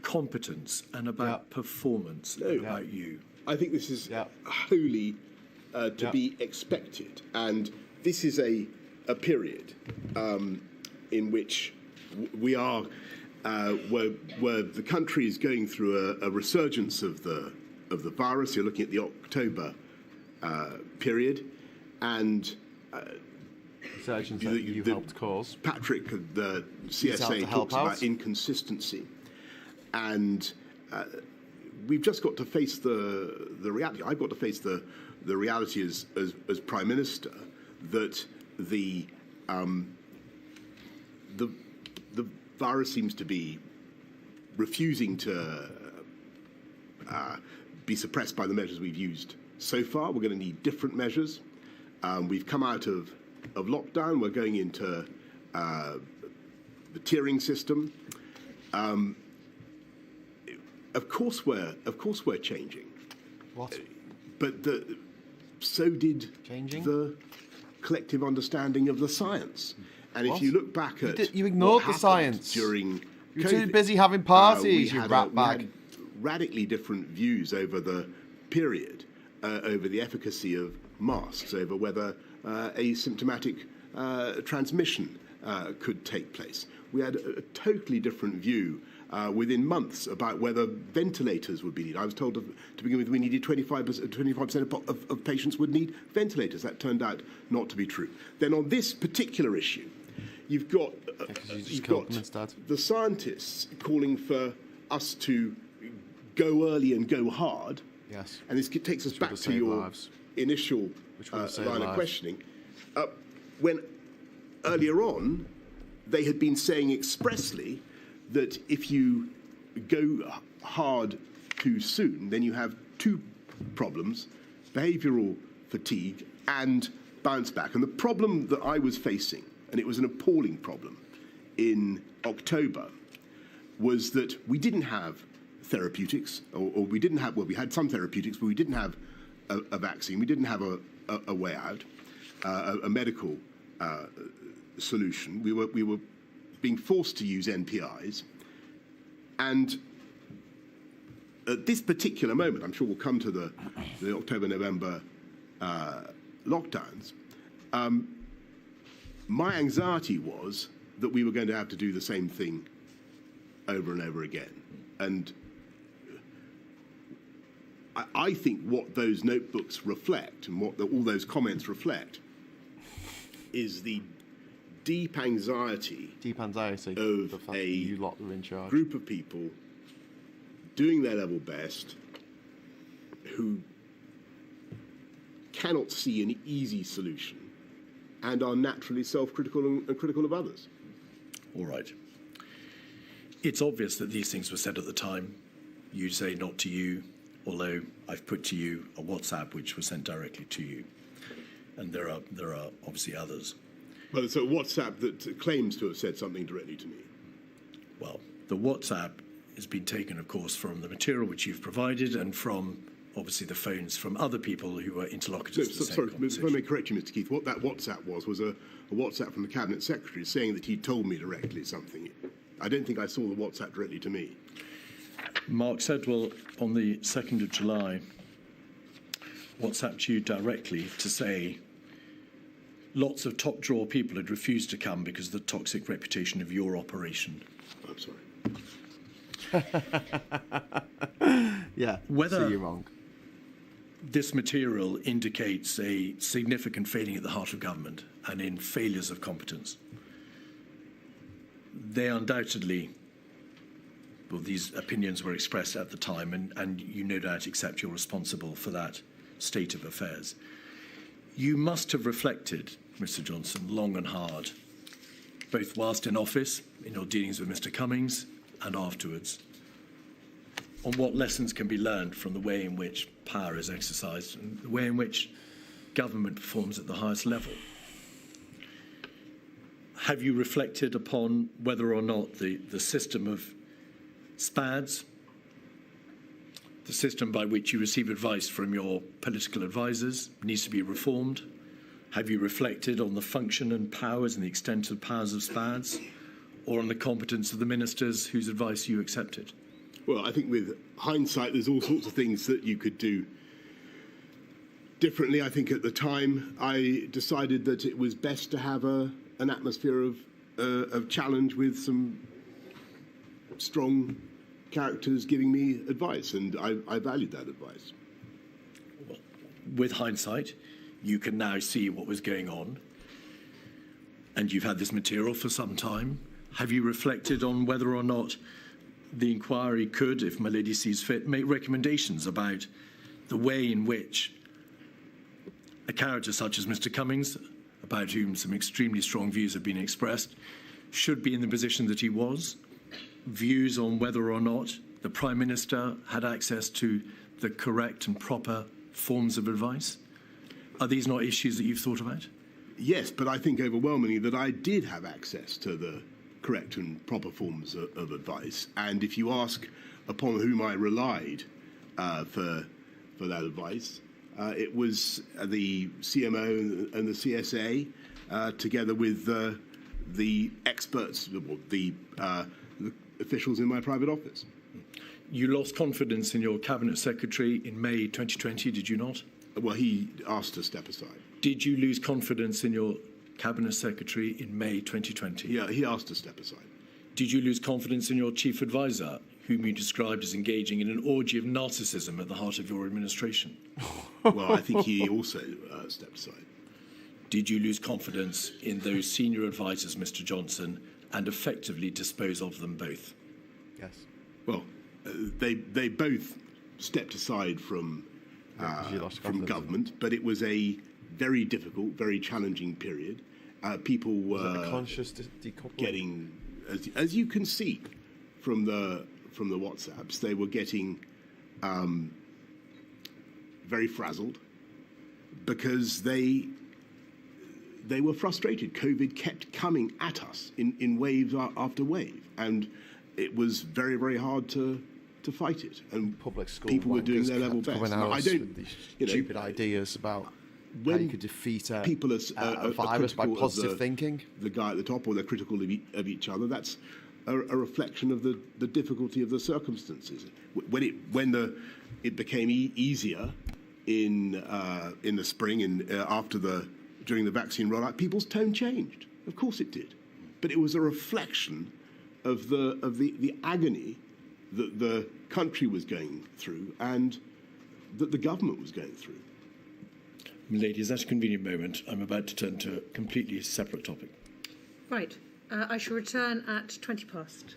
competence and about performance and about you? I think this is wholly to be expected, and this is a period in which we are where the country is going through a resurgence of the virus. You're looking at the October period, and resurgence that you helped cause. Patrick, the CSA, talks about inconsistency. And we've just got to face the reality. I've got to face the reality as Prime Minister that the virus seems to be refusing to be suppressed by the measures we've used so far. We're going to need different measures. We've come out of lockdown. We're going into the tiering system. Of course we're changing. What? but so did Changing? the collective understanding of the science. And if you look back at you ignored what the science during You're COVID, too busy having we parties, you had rat we bag. had radically different views over the period, over the efficacy of masks, over whether asymptomatic transmission could take place. We had a totally different view within months about whether ventilators would be needed. I was told to begin with we needed 25% of patients would need ventilators. That turned out not to be true. Then on this particular issue, you've got the scientists calling for us to go early and go hard. Yes. And this takes us back to your initial line of questioning. When earlier on, they had been saying expressly that if you go hard too soon, then you have two problems: behavioural fatigue and bounce back. And the problem that I was facing, and it was an appalling problem in October, was that we didn't have therapeutics, or we didn't have, well, we had some therapeutics, but we didn't have a vaccine, we didn't have a way out, a medical solution. We were being forced to use NPIs, and at this particular moment, I'm sure we'll come to the October-November lockdowns, my anxiety was that we were going to have to do the same thing over and over again. And I think what those notebooks reflect and what all those comments reflect is the deep anxiety of the fact that you lot were in charge. Group of people doing their level best who cannot see an easy solution and are naturally self-critical and critical of others. All right. It's obvious that these things were said at the time. You say not to you, although I've put to you a WhatsApp which was sent directly to you. And there are obviously others. Well, it's a WhatsApp that claims to have said something directly to me. Well, the WhatsApp has been taken, of course, from the material which you've provided and from, obviously, the phones from other people who were interlocutors. Sorry, if I may correct you, Mr. Keith, what that WhatsApp was a WhatsApp from the Cabinet Secretary saying that he told me directly something. I don't think I saw the WhatsApp directly to me. Mark Sedwell, on the 2nd of July, WhatsApped you directly to say lots of top-drawer people had refused to come because of the toxic reputation of your operation. I'm sorry. Yeah, whether so you're wrong. This material indicates a significant failing at the heart of government and in failures of competence. They undoubtedly, well, these opinions were expressed at the time, and you no doubt accept you're responsible for that state of affairs. You must have reflected, Mr. Johnson, long and hard, both whilst in office, in your dealings with Mr. Cummings, and afterwards, on what lessons can be learned from the way in which power is exercised and the way in which government performs at the highest level. Have you reflected upon whether or not the system of SPADs, the system by which you receive advice from your political advisors, needs to be reformed? Have you reflected on the function and powers and the extent of powers of SPADs, or on the competence of the ministers whose advice you accepted? Well, I think with hindsight, there's all sorts of things that you could do differently. I think at the time, I decided that it was best to have an atmosphere of challenge with some strong characters giving me advice, and I valued that advice. Well, with hindsight, you can now see what was going on, and you've had this material for some time. Have you reflected on whether or not the inquiry could, if my lady sees fit, make recommendations about the way in which a character such as Mr. Cummings, about whom some extremely strong views have been expressed, should be in the position that he was? Views on whether or not the Prime Minister had access to the correct and proper forms of advice? Are these not issues that you've thought about? Yes, but I think overwhelmingly that I did have access to the correct and proper forms of advice. And if you ask upon whom I relied for that advice, It was the CMO and the CSA, together with the experts, the officials in my private office. You lost confidence in your cabinet secretary in May 2020, did you not? Well, he asked to step aside. Did you lose confidence in your cabinet secretary in May 2020? Yeah, he asked to step aside. Did you lose confidence in your chief advisor, whom you described as engaging in an orgy of narcissism at the heart of your administration? Well, I think he also stepped aside. Did you lose confidence in those senior advisors, Mr. Johnson, and effectively dispose of them both? Yes. Well, they both stepped aside from government, but it was a very difficult, very challenging period. People were conscious decoupling. Getting, as you can see from the WhatsApps, they were getting very frazzled because they were frustrated. COVID kept coming at us in wave after wave, and it was very, very hard to fight it. And Public school people were doing their level best. I don't, with these stupid ideas about how you could defeat a virus by positive thinking. The guy at the top, or they're critical of each other. That's a reflection of the difficulty of the circumstances. When it became easier in the spring and during the vaccine rollout, people's tone changed. Of course it did, but it was a reflection of the agony that the country was going through and that the government was going through. Ladies, that's a convenient moment. I'm about to turn to a completely separate topic. Right. I shall return at 20 past.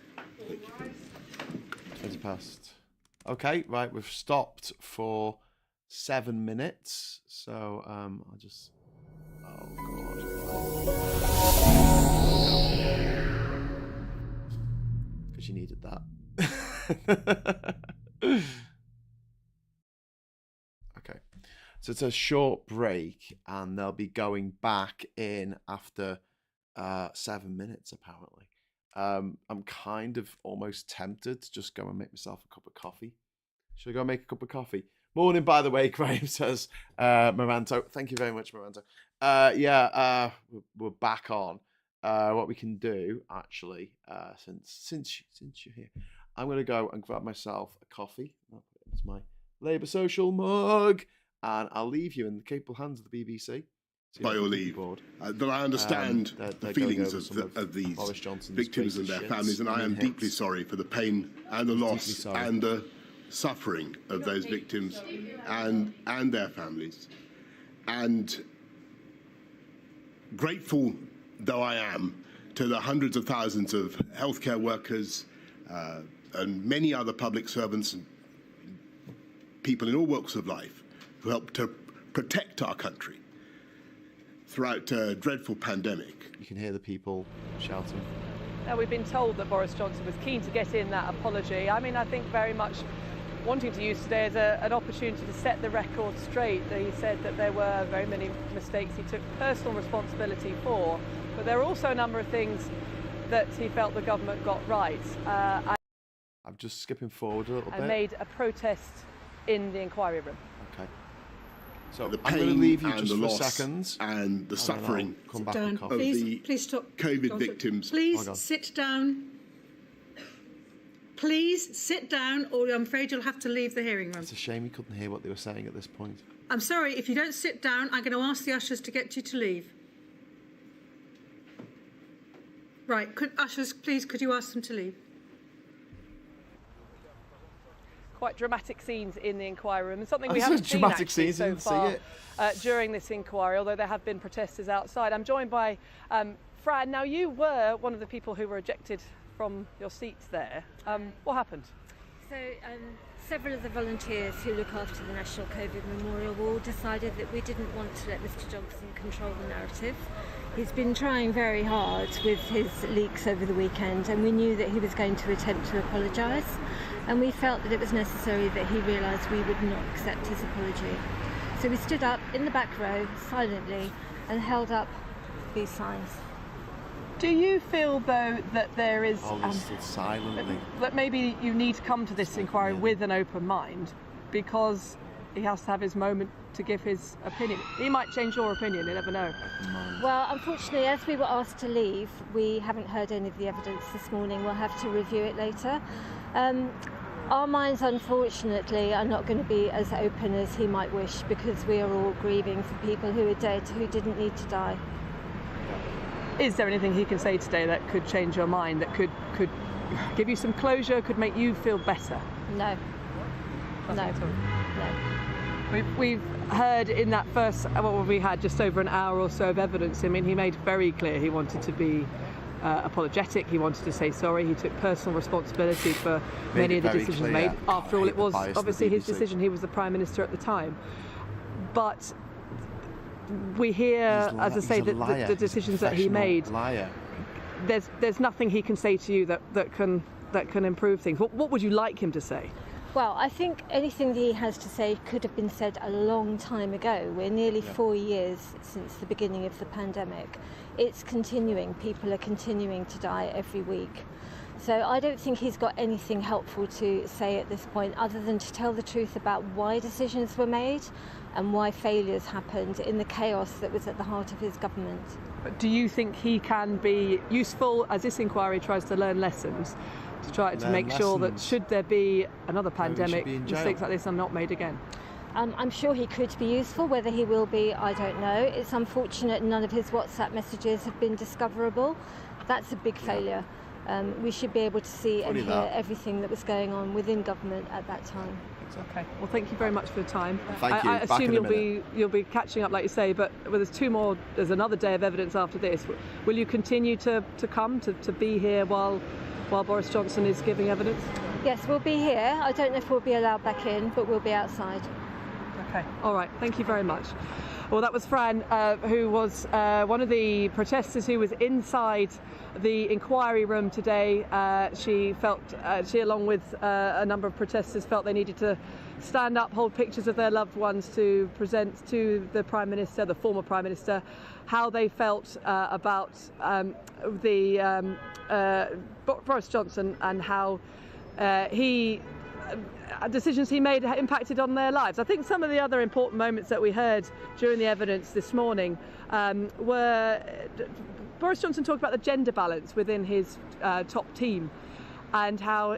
20 past. Okay, right. We've stopped for 7 minutes. So I'll just... Oh, God. Because you needed that. Okay. So it's a short break, and they'll be going back in after 7 minutes, apparently. I'm kind of almost tempted to just go and make myself a cup of coffee. Should I go make a cup of coffee? Morning, by the way, Graham says, Moranto. Thank you very much, Moranto. We're back on. What we can do, actually, since you're here, I'm going to go and grab myself a coffee. I'll put it into my Labour Social mug, and I'll leave you in the capable hands of the BBC. By your leave. But I understand the feelings of these victims and their families, and I am deeply sorry for the pain and the loss and the suffering of those victims and their families. And grateful though I am to the hundreds of thousands of healthcare workers and many other public servants and people in all walks of life who helped to protect our country throughout a dreadful pandemic. You can hear the people shouting. Now, we've been told that Boris Johnson was keen to get in that apology. I mean, I think very much wanting to use today as an opportunity to set the record straight. He said that there were very many mistakes he took personal responsibility for, but there are also a number of things that he felt the government got right. I'm just skipping forward a little bit. And made a protest in the inquiry room. Okay. So the I'm pain going to leave you and just the for loss seconds. And the suffering come back down. and coffee. Please stop. COVID victims. Please sit down. Please sit down, or I'm afraid you'll have to leave the hearing room. It's a shame you couldn't hear what they were saying at this point. I'm sorry, if you don't sit down, I'm going to ask the ushers to get you to leave. Right, ushers, please, could you ask them to leave? Quite dramatic scenes in the inquiry room, and something we haven't seen actually so far during this inquiry, although there have been protesters outside. I'm joined by Fran. Now, you were one of the people who were ejected from your seats there. What happened? So several of the volunteers who look after the National COVID Memorial Wall decided that we didn't want to let Mr Johnson control the narrative. He's been trying very hard with his leaks over the weekend, and we knew that he was going to attempt to apologise, and we felt that it was necessary that he realised we would not accept his apology. So we stood up in the back row silently and held up these signs. Do you feel, though, that there is... stood silently. That maybe you need to come to this inquiry with an open mind, because he has to have his moment to give his opinion? He might change your opinion, you never know. Well, unfortunately, as we were asked to leave, we haven't heard any of the evidence this morning. We'll have to review it later. Our minds, unfortunately, are not going to be as open as he might wish, because we are all grieving for people who are dead, who didn't need to die. Is there anything he can say today that could change your mind, that could give you some closure, could make you feel better? No. Nothing at all? No. We've heard in that first, we had just over an hour or so of evidence. I mean, he made very clear he wanted to be apologetic, he wanted to say sorry, he took personal responsibility for many of the decisions made. After all, it was obviously his decision, he was the Prime Minister at the time. But we hear, as I say, that the decisions that he made, there's nothing he can say to you that can improve things. What would you like him to say? Well, I think anything that he has to say could have been said a long time ago. We're nearly 4 years since the beginning of the pandemic. It's continuing. People are continuing to die every week. So I don't think he's got anything helpful to say at this point, other than to tell the truth about why decisions were made and why failures happened in the chaos that was at the heart of his government. But do you think he can be useful, as this inquiry tries to learn lessons, to try to make sure that should there be another pandemic, mistakes like this are not made again? I'm sure he could be useful. Whether he will be, I don't know. It's unfortunate none of his WhatsApp messages have been discoverable. That's a big failure. We should be able to see and hear everything that was going on within government at that time. Okay. Well, thank you very much for your time. Thank you. I assume you'll be catching up, like you say, but there's another day of evidence after this. Will you continue to come to be here while Boris Johnson is giving evidence? Yes, we'll be here. I don't know if we'll be allowed back in, but we'll be outside. Okay. All right. Thank you very much. Well, that was Fran, who was one of the protesters who was inside the inquiry room today. She, along with a number of protesters, felt they needed to stand up, hold pictures of their loved ones to present to the Prime Minister, the former Prime Minister, how they felt about Boris Johnson and how decisions he made impacted on their lives. I think some of the other important moments that we heard during the evidence this morning were Boris Johnson talked about the gender balance within his top team, and how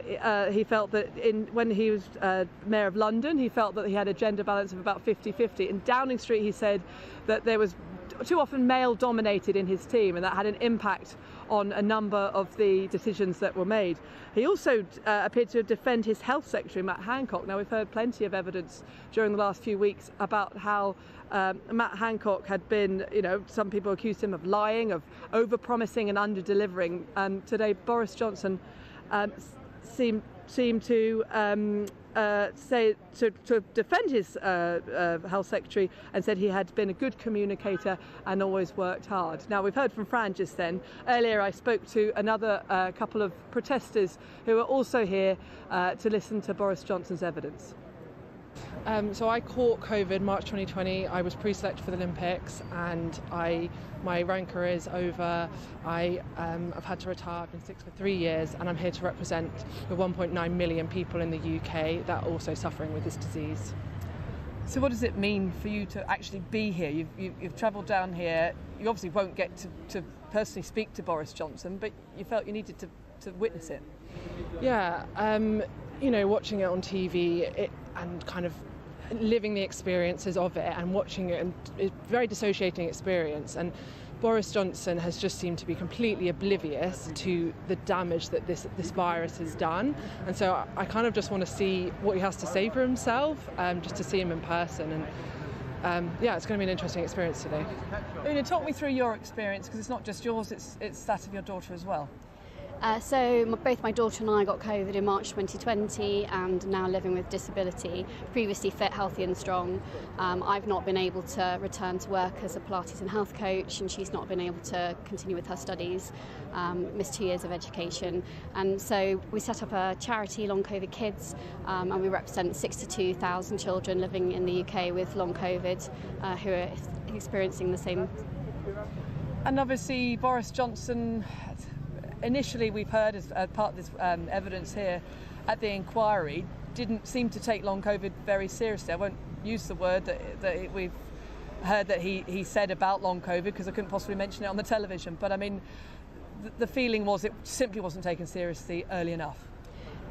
he felt that when he was Mayor of London, he felt that he had a gender balance of about 50-50. In Downing Street, he said that there was too often male-dominated in his team, and that had an impact on a number of the decisions that were made. He also appeared to defend his health secretary, Matt Hancock. Now, we've heard plenty of evidence during the last few weeks about how Matt Hancock had been, some people accused him of lying, of over-promising and under-delivering. And today, Boris Johnson seemed to to defend his health secretary, and said he had been a good communicator and always worked hard. Now, we've heard from Fran just then. Earlier I spoke to another couple of protesters who are also here to listen to Boris Johnson's evidence. So I caught COVID March 2020. I was pre-selected for the Olympics, and my ranker is over. I've had to retire. I've been sick for 3 years, and I'm here to represent the 1.9 million people in the UK that are also suffering with this disease. So what does it mean for you to actually be here? You've travelled down here. You obviously won't get to personally speak to Boris Johnson, but you felt you needed to witness it. Yeah, watching it on TV and kind of living the experiences of it and watching it, and it's a very dissociating experience. And Boris Johnson has just seemed to be completely oblivious to the damage that this virus has done. And so I kind of just want to see what he has to say for himself, just to see him in person. And it's going to be an interesting experience today. Una, talk me through your experience, because it's not just yours, it's that of your daughter as well. Both my daughter and I got COVID in March 2020, and now living with disability. Previously fit, healthy and strong. I've not been able to return to work as a Pilates and health coach, and she's not been able to continue with her studies, missed 2 years of education. And so we set up a charity, Long COVID Kids, and we represent 62,000 children living in the UK with long COVID who are experiencing the same. And obviously Boris Johnson initially we've heard as part of this evidence here at the inquiry, didn't seem to take long COVID very seriously. I won't use the word that we've heard that he said about long COVID, because I couldn't possibly mention it on the television. But I mean, the feeling was it simply wasn't taken seriously early enough.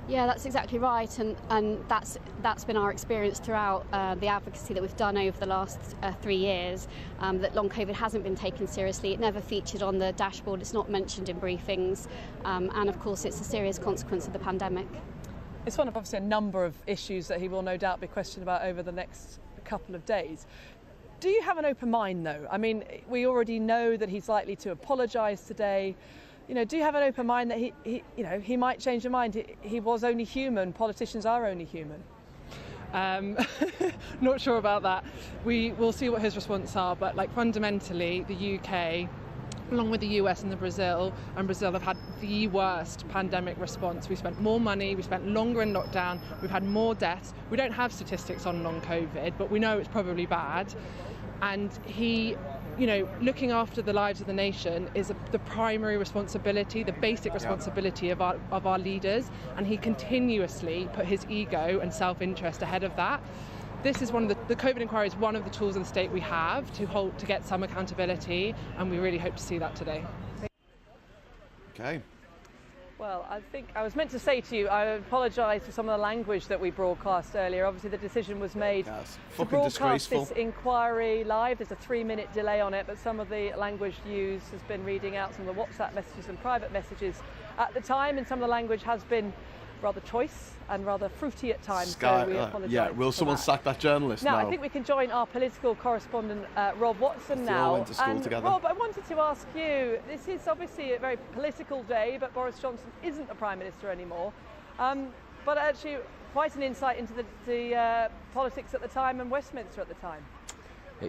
Yeah, that's exactly right, and that's been our experience throughout the advocacy that we've done over the last 3 years, that long COVID hasn't been taken seriously. It never featured on the dashboard, it's not mentioned in briefings, and of course it's a serious consequence of the pandemic. It's one of obviously a number of issues that he will no doubt be questioned about over the next couple of days. Do you have an open mind though? I mean, we already know that he's likely to apologise today. You know, do you have an open mind that he might change his mind? He was only human. Politicians are only human. Not sure about that. We will see what his response are, but like fundamentally, the UK, along with the US and Brazil have had the worst pandemic response. We spent more money, we spent longer in lockdown, we've had more deaths. We don't have statistics on long COVID, but we know it's probably bad. And he, you know, looking after the lives of the nation is the primary responsibility, the basic responsibility of our leaders, and he continuously put his ego and self-interest ahead of that. This is one of the COVID inquiry is one of the tools of the state we have to get some accountability, and we really hope to see that today. Okay. Well, I think I was meant to say to you, I apologise for some of the language that we broadcast earlier. Obviously, the decision was made to broadcast this inquiry live. There's a 3-minute delay on it, but some of the language used has been reading out some of the WhatsApp messages and private messages at the time, and some of the language has been rather choice and rather fruity at times, so we apologise. Yeah, will someone sack that journalist now? I think we can join our political correspondent, Rob Watson, now. They all went to school together. Rob, I wanted to ask you, this is obviously a very political day, but Boris Johnson isn't the Prime Minister anymore. But actually, quite an insight into the politics at the time and Westminster at the time.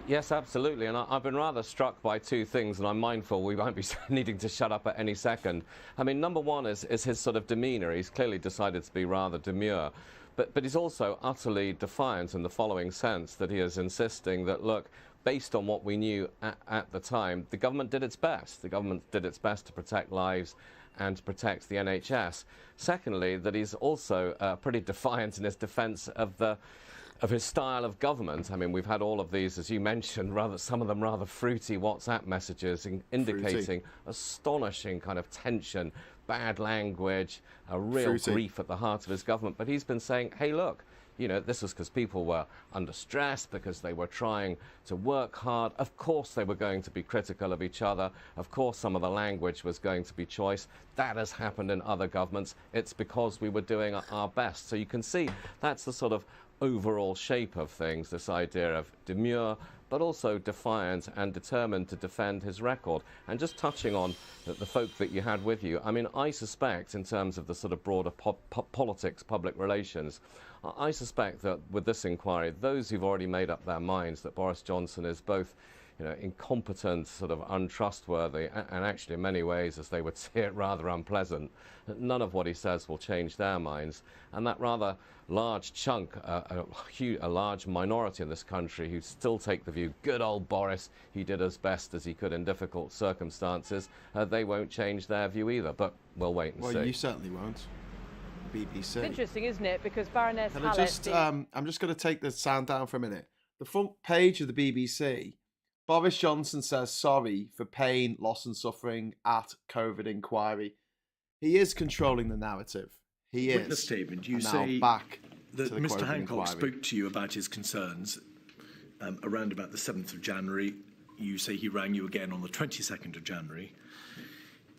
Yes, absolutely, and I've been rather struck by two things, and I'm mindful we won't be needing to shut up at any second. I mean, number one is his sort of demeanour. He's clearly decided to be rather demure, but he's also utterly defiant in the following sense, that he is insisting that, look, based on what we knew at the time, the government did its best. The government did its best to protect lives and to protect the NHS. Secondly, that he's also pretty defiant in his defence of his style of government. I mean, we've had all of these, as you mentioned, some of them rather fruity WhatsApp messages indicating astonishing kind of tension, bad language, a real grief at the heart of his government. But he's been saying, hey, look, you know, this was because people were under stress, because they were trying to work hard. Of course they were going to be critical of each other. Of course some of the language was going to be choice. That has happened in other governments. It's because we were doing our best. So you can see that's the sort of overall shape of things, this idea of demure, but also defiant and determined to defend his record. And just touching on the folk that you had with you, I mean, I suspect in terms of the sort of broader politics, public relations, I suspect that with this inquiry, those who've already made up their minds that Boris Johnson is both, you know, incompetent, sort of untrustworthy, and actually in many ways, as they would see it, rather unpleasant, none of what he says will change their minds. And that rather large chunk, a large minority in this country who still take the view, good old Boris, he did as best as he could in difficult circumstances, they won't change their view either. But we'll wait and see. Well, you certainly won't. BBC. It's interesting, isn't it? Because Baroness Hallett... I'm just going to take the sound down for a minute. The front page of the BBC, Boris Johnson says sorry for pain, loss and suffering at COVID inquiry. He is controlling the narrative. He is. Witness statement, you say back that Mr. Hancock spoke to you about his concerns around about the 7th of January. You say he rang you again on the 22nd of January.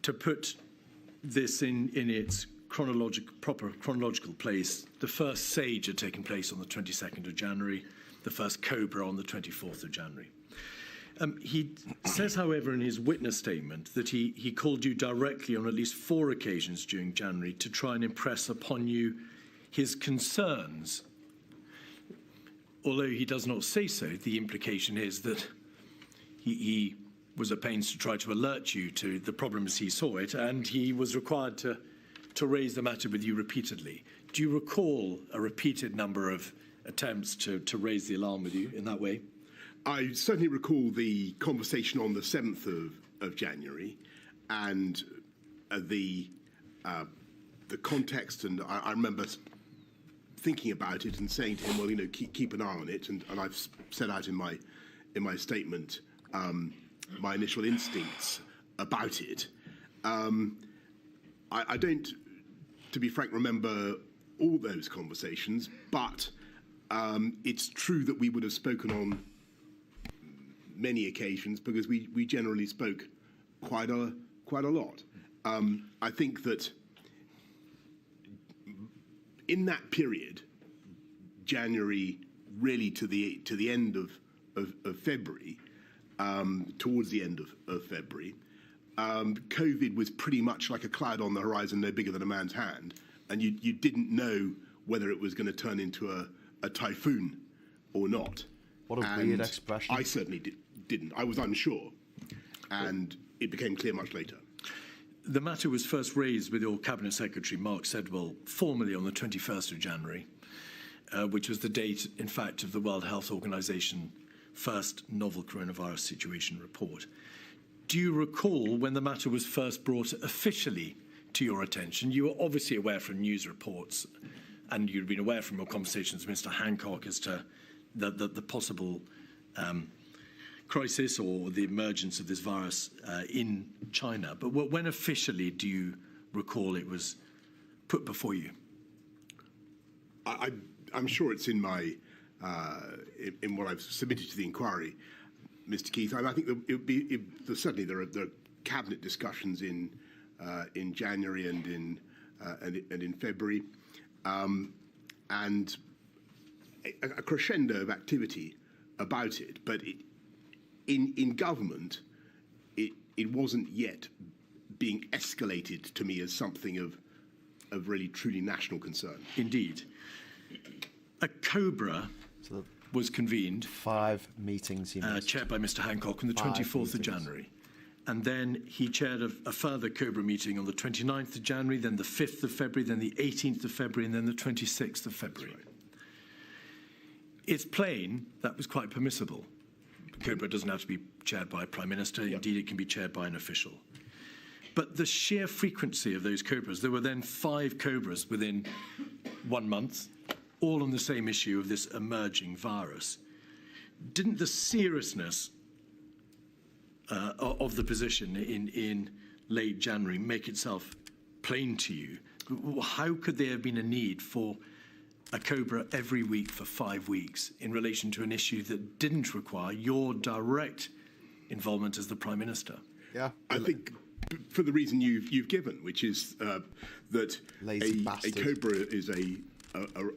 To put this in its proper chronological place, the first SAGE had taken place on the 22nd of January, the first COBRA on the 24th of January. He says, however, in his witness statement that he called you directly on at least 4 occasions during January to try and impress upon you his concerns. Although he does not say so, the implication is that he was at pains to try to alert you to the problems he saw it, and he was required to raise the matter with you repeatedly. Do you recall a repeated number of attempts to raise the alarm with you in that way? I certainly recall the conversation on the 7th of January, and the context, and I remember thinking about it and saying to him, well, keep an eye on it, and I've set out in my statement my initial instincts about it. I don't, to be frank, remember all those conversations, but it's true that we would have spoken on many occasions because we generally spoke quite a lot. I think that in that period, January really to the end of February, towards the end of February, COVID was pretty much like a cloud on the horizon, no bigger than a man's hand, and you didn't know whether it was going to turn into a typhoon or not. What a weird expression. I certainly didn't. I was unsure, and it became clear much later. The matter was first raised with your Cabinet Secretary, Mark Sedwill, formally on the 21st of January, which was the date, in fact, of the World Health Organization first novel coronavirus situation report. Do you recall when the matter was first brought officially to your attention? You were obviously aware from news reports, and you'd been aware from your conversations with Mr. Hancock as to the possible crisis or the emergence of this virus in China. But when officially do you recall it was put before you? I'm sure it's in my in what I've submitted to the inquiry, Mr. Keith. I think certainly there are cabinet discussions in January and in February, and a crescendo of activity about it. But in government, it wasn't yet being escalated to me as something of really truly national concern. Indeed. A COBRA was convened. 5 meetings he missed. Chaired by Mr. Hancock on the 24th of January. And then he chaired a further COBRA meeting on the 29th of January, then the 5th of February, then the 18th of February, and then the 26th of February. Right. It's plain that was quite permissible. COBRA doesn't have to be chaired by a Prime Minister. Yep. Indeed, it can be chaired by an official. But the sheer frequency of those COBRAs, there were then 5 COBRAs within 1 month, all on the same issue of this emerging virus. Didn't the seriousness of the position in late January make itself plain to you? How could there have been a need for a COBRA every week for 5 weeks in relation to an issue that didn't require your direct involvement as the Prime Minister? Yeah, I think for the reason you've given, which is that a COBRA is a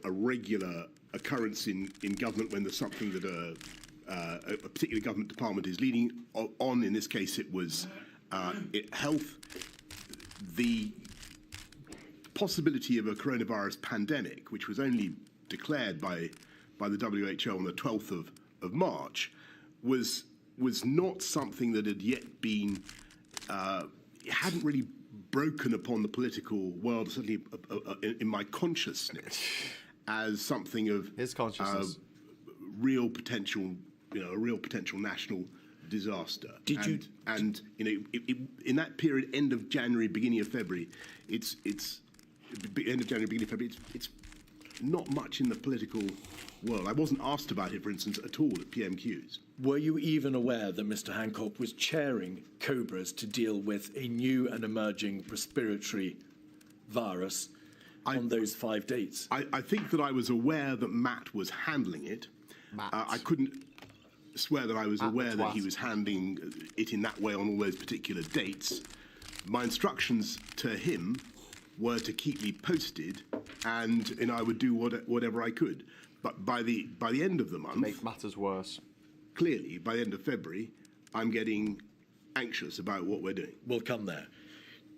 regular occurrence in government when there's something that a particular government department is leading on. In this case, it was health. The possibility of a coronavirus pandemic, which was only declared by the WHO on the 12th of March, was not something that had yet been, hadn't really broken upon the political world, certainly in my consciousness, as something of his consciousness, real potential, a real potential national disaster. And in that period, end of January, beginning of February, it's end of January, beginning of February, it's not much in the political world. I wasn't asked about it, for instance, at all at PMQs. Were you even aware that Mr. Hancock was chairing COBRAs to deal with a new and emerging respiratory virus on those 5 dates? I think that I was aware that Matt was handling it. I couldn't swear that I was aware that he was handling it in that way on all those particular dates. My instructions to him were to keep me posted, and I would do whatever I could. But by the end of the month, make matters worse. Clearly, by the end of February, I'm getting anxious about what we're doing. We'll come there.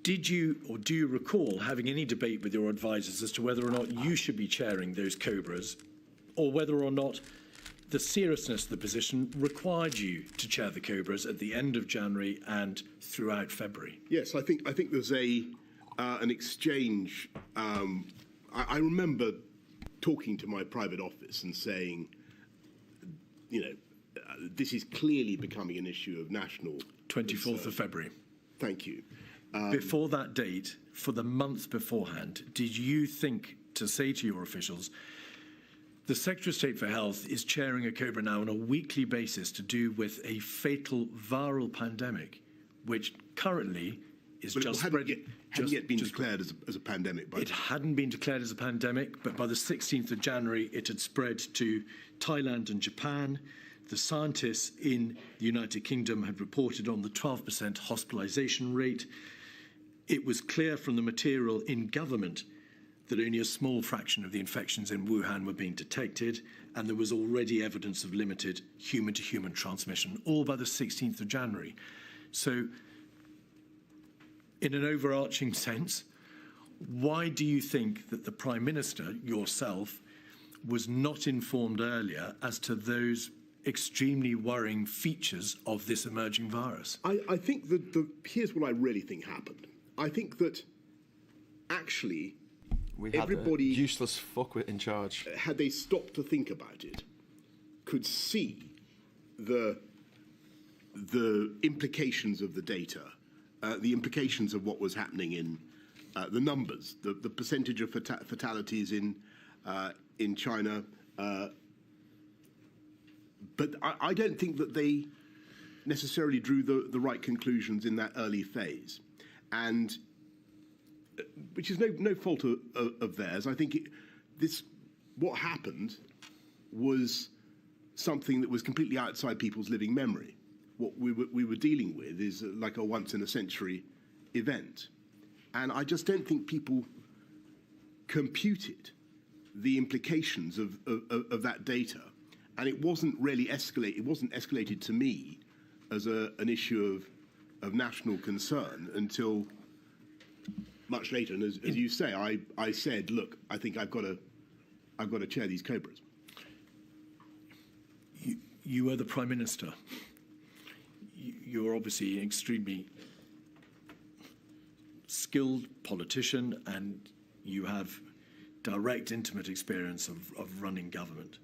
Did you or do you recall having any debate with your advisors as to whether or not you should be chairing those COBRAs, or whether or not the seriousness of the position required you to chair the COBRAs at the end of January and throughout February? Yes, I think there's an exchange. I remember talking to my private office and saying, this is clearly becoming an issue of national 24th of February. Thank you. Before that date, for the month beforehand, did you think to say to your officials, the Secretary of State for Health is chairing a COBRA now on a weekly basis to do with a fatal viral pandemic, which currently is just spreading. Hadn't yet been declared as a pandemic. It hadn't been declared as a pandemic, but by the 16th of January, it had spread to Thailand and Japan. The scientists in the United Kingdom had reported on the 12% hospitalisation rate. It was clear from the material in government that only a small fraction of the infections in Wuhan were being detected, and there was already evidence of limited human-to-human transmission, all by the 16th of January. So, in an overarching sense, why do you think that the Prime Minister, yourself, was not informed earlier as to those extremely worrying features of this emerging virus? I think that here's what I really think happened. I think that actually we had everybody, a useless fuck in charge, had they stopped to think about it, could see the implications of the data, the implications of what was happening in the numbers, the percentage of fatalities in China. But I don't think that they necessarily drew the right conclusions in that early phase, and which is no fault of theirs. I think what happened was something that was completely outside people's living memory. What we were dealing with is like a once-in-a-century event. And I just don't think people computed the implications of that data. And it wasn't really escalated. It wasn't escalated to me as an issue of national concern until much later. And as you say, I said, look, I think I've got to chair these COBRAs. You were the Prime Minister. You're obviously an extremely skilled politician, and you have direct, intimate experience of running government.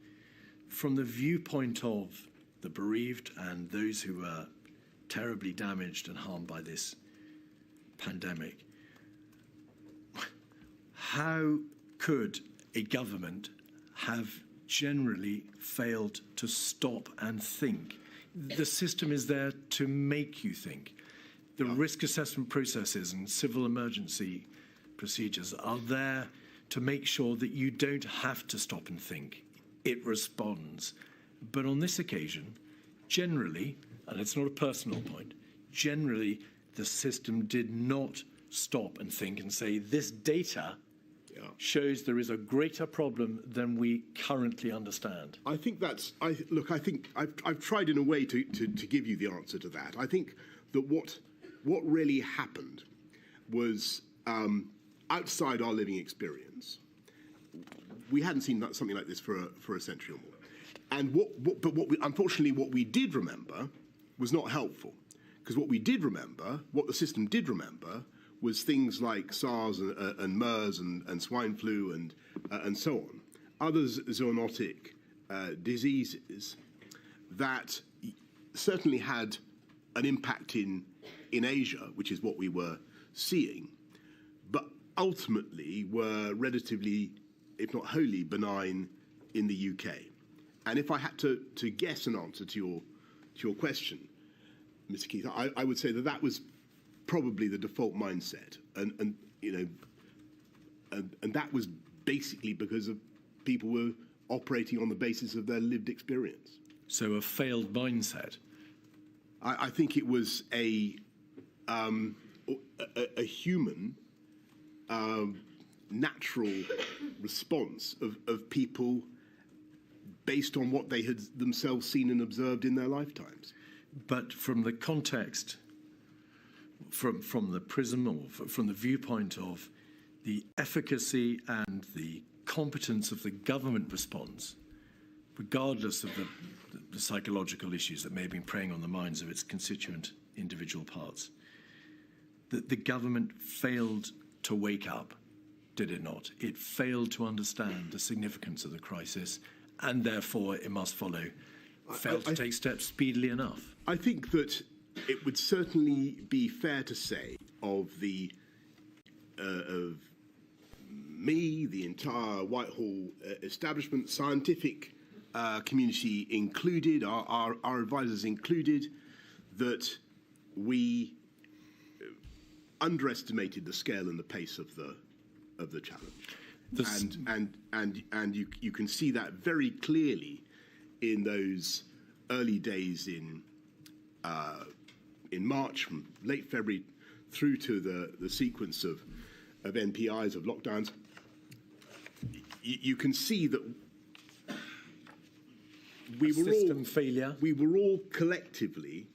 From the viewpoint of the bereaved and those who were terribly damaged and harmed by this pandemic, how could a government have generally failed to stop and think? The system is there to make you think. The risk assessment processes and civil emergency procedures are there to make sure that you don't have to stop and think. It responds. But on this occasion, generally, and it's not a personal point, generally the system did not stop and think and say, this data shows there is a greater problem than we currently understand. I think I think I've tried in a way to give you the answer to that. I think that what really happened was outside our living experience. We hadn't seen something like this for a century or more. And unfortunately, what we did remember was not helpful, because what the system did remember, was things like SARS and MERS and swine flu and so on, other zoonotic diseases that certainly had an impact in Asia, which is what we were seeing, but ultimately were relatively, if not wholly, benign in the UK. And if I had to guess an answer to your question, Mr. Keith, I would say that was probably the default mindset, and that was basically because of people were operating on the basis of their lived experience. So a failed mindset. I think it was a human natural response of people based on what they had themselves seen and observed in their lifetimes. But from the context, from the prism or from the viewpoint of the efficacy and the competence of the government response, regardless of the psychological issues that may have been preying on the minds of its constituent individual parts, that the government failed to wake up, did it not? It failed to understand the significance of the crisis, and therefore it must follow, failed to take steps speedily enough. I think that it would certainly be fair to say of me, the entire Whitehall establishment, scientific community included, our advisors included, that we underestimated the scale and the pace of the challenge. And you can see that very clearly in those early days in March, from late February through to the sequence of NPIs, of lockdowns. You can see that we were all collectively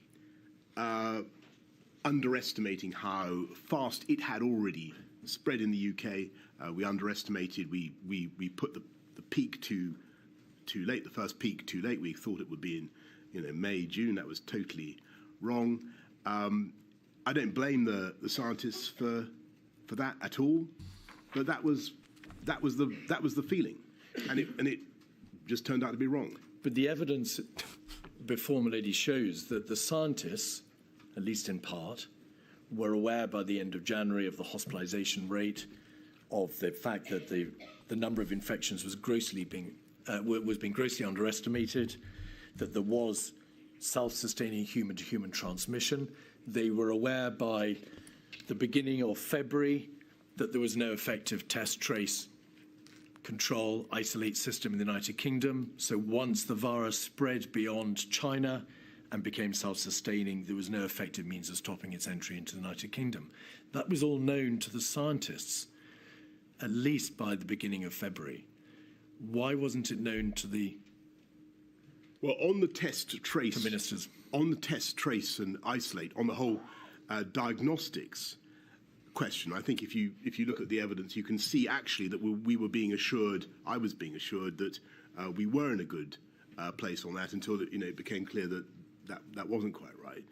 underestimating how fast it had already spread in the UK. We underestimated. We put the peak too late. The first peak too late. We thought it would be in May, June. That was totally wrong. I don't blame the scientists for that at all. But that was the feeling, and it just turned out to be wrong. But the evidence before Milady shows that the scientists, at least in part, were aware by the end of January of the hospitalisation rate, of the fact that the number of infections was being grossly underestimated, that there was self-sustaining human-to-human transmission. They were aware by the beginning of February that there was no effective test, trace, control, isolate system in the United Kingdom. So once the virus spread beyond China and became self-sustaining, there was no effective means of stopping its entry into the United Kingdom. That was all known to the scientists, at least by the beginning of February. Why wasn't it known to the on the test, trace, ministers? On the test, trace and isolate, on the whole diagnostics question, I think if you look at the evidence, you can see actually that we were being assured, I was being assured that we were in a good place on that until it became clear that wasn't quite right.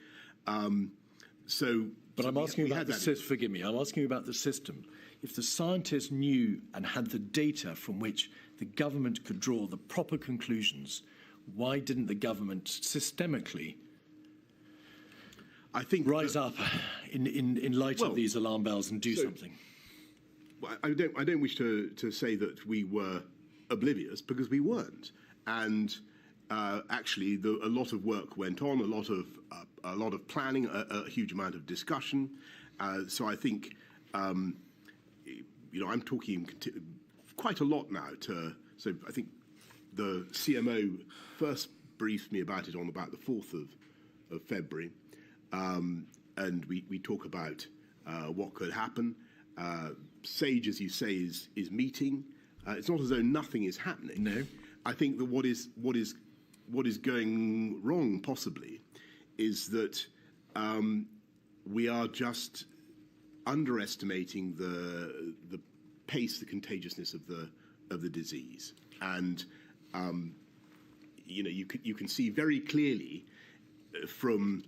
But I'm asking you about the system. Forgive me. I'm asking you about the system. If the scientists knew and had the data from which the government could draw the proper conclusions, why didn't the government systemically rise up in light of these alarm bells and do something? I don't wish to say that we were oblivious, because we weren't. And actually, a lot of work went on, a lot of planning, a huge amount of discussion. So I think, I'm talking quite a lot now. So I think the CMO first briefed me about it on about the 4th of February. And we talk about what could happen. SAGE, as you say, is meeting. It's not as though nothing is happening. No. I think that what is going wrong possibly is that we are just underestimating the pace, the contagiousness of the disease, and you can see very clearly from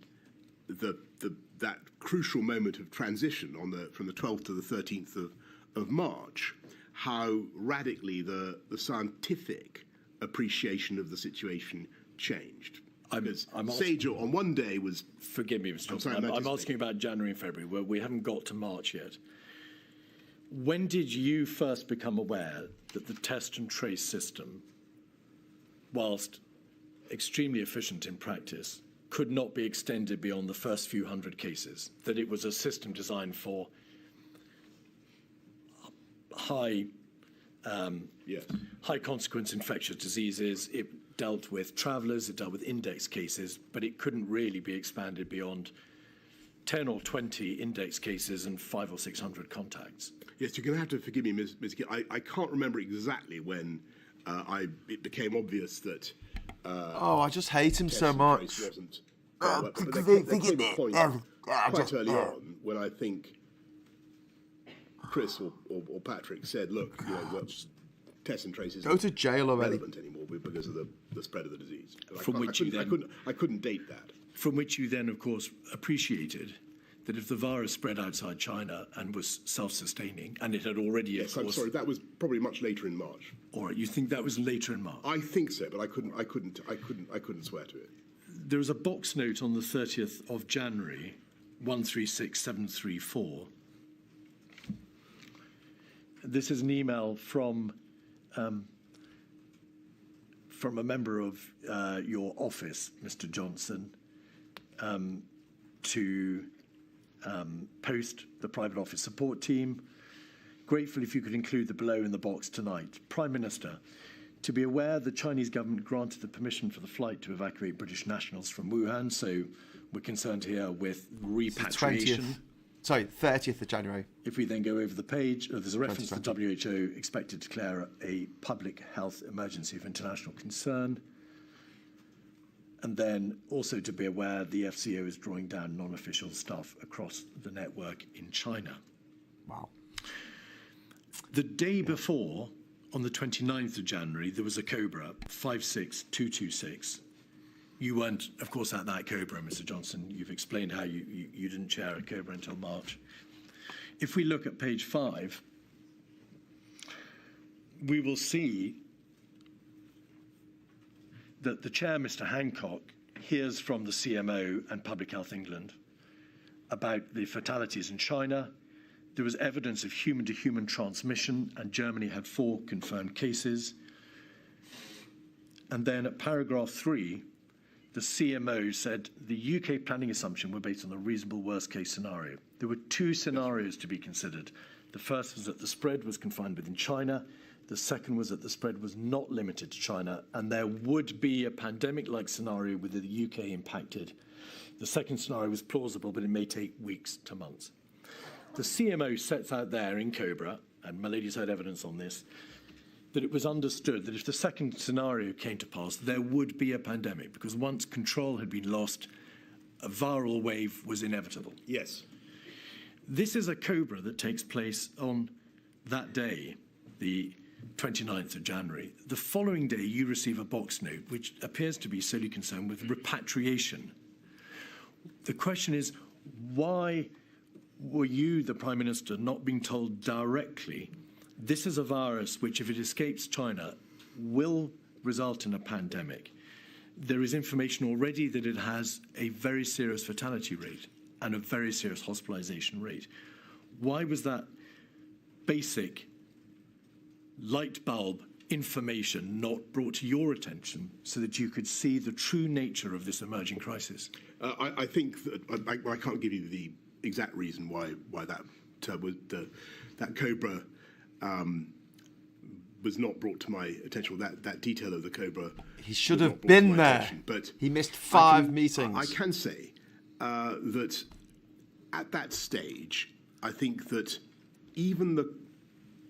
that crucial moment of transition from the 12th to the 13th of March, how radically the scientific appreciation of the situation changed. SAGE on one day was... Forgive me, Mr. Johnson. I'm asking about January and February, where we haven't got to March yet. When did you first become aware that the test and trace system, whilst extremely efficient in practice, could not be extended beyond the first few hundred cases, that it was a system designed for high consequence infectious diseases? It dealt with travellers, it dealt with index cases, but it couldn't really be expanded beyond 10 or 20 index cases and 500 or 600 contacts. Yes, you're going to have to forgive me, Ms. Gill. I can't remember exactly when it became obvious that... I just hate him so much. Wasn't, but there came a point quite early on when I think Chris or Patrick said, look, test and trace isn't go to jail already. Relevant anymore because of the spread of the disease. I couldn't date that. From which you then, of course, appreciated that if the virus spread outside China and was self-sustaining, and it had already, yes, I'm sorry, that was probably much later in March. All right, you think that was later in March? I think so, but I couldn't swear to it. There was a box note on the 30th of January, 136734. This is an email from a member of your office, Mr. Johnson, to post the private office support team. Grateful if you could include the below in the box tonight. Prime Minister, to be aware, the Chinese government granted the permission for the flight to evacuate British nationals from Wuhan, so we're concerned here with repatriation. 30th of January. If we then go over the page, there's a reference to the WHO expected to declare a public health emergency of international concern. And then also to be aware, the FCO is drawing down non-official staff across the network in China. Wow. The day before, on the 29th of January, there was a Cobra 56226. You weren't, of course, at that Cobra, Mr. Johnson. You've explained how you didn't chair a Cobra until March. If we look at page 5, we will see that the chair, Mr. Hancock, hears from the CMO and Public Health England about the fatalities in China. There was evidence of human-to-human transmission, and Germany had 4 confirmed cases. And then at paragraph 3, the CMO said the UK planning assumption were based on a reasonable worst-case scenario. There were 2 scenarios to be considered. The first was that the spread was confined within China. The second was that the spread was not limited to China, and there would be a pandemic-like scenario with the UK impacted. The second scenario was plausible, but it may take weeks to months. The CMO sets out there in Cobra, and my lady's heard evidence on this, that it was understood that if the second scenario came to pass, there would be a pandemic, because once control had been lost, a viral wave was inevitable. Yes. This is a Cobra that takes place on that day, the 29th of January. The following day, you receive a box note, which appears to be solely concerned with repatriation. The question is, why were you, the Prime Minister, not being told directly this is a virus which, if it escapes China, will result in a pandemic? There is information already that it has a very serious fatality rate and a very serious hospitalization rate. Why was that basic light bulb information not brought to your attention so that you could see the true nature of this emerging crisis? I think that I can't give you the exact reason why that that Cobra was not brought to my attention. That detail of the Cobra. He should have been there. But he missed 5 meetings. I can say that at that stage, I think that even the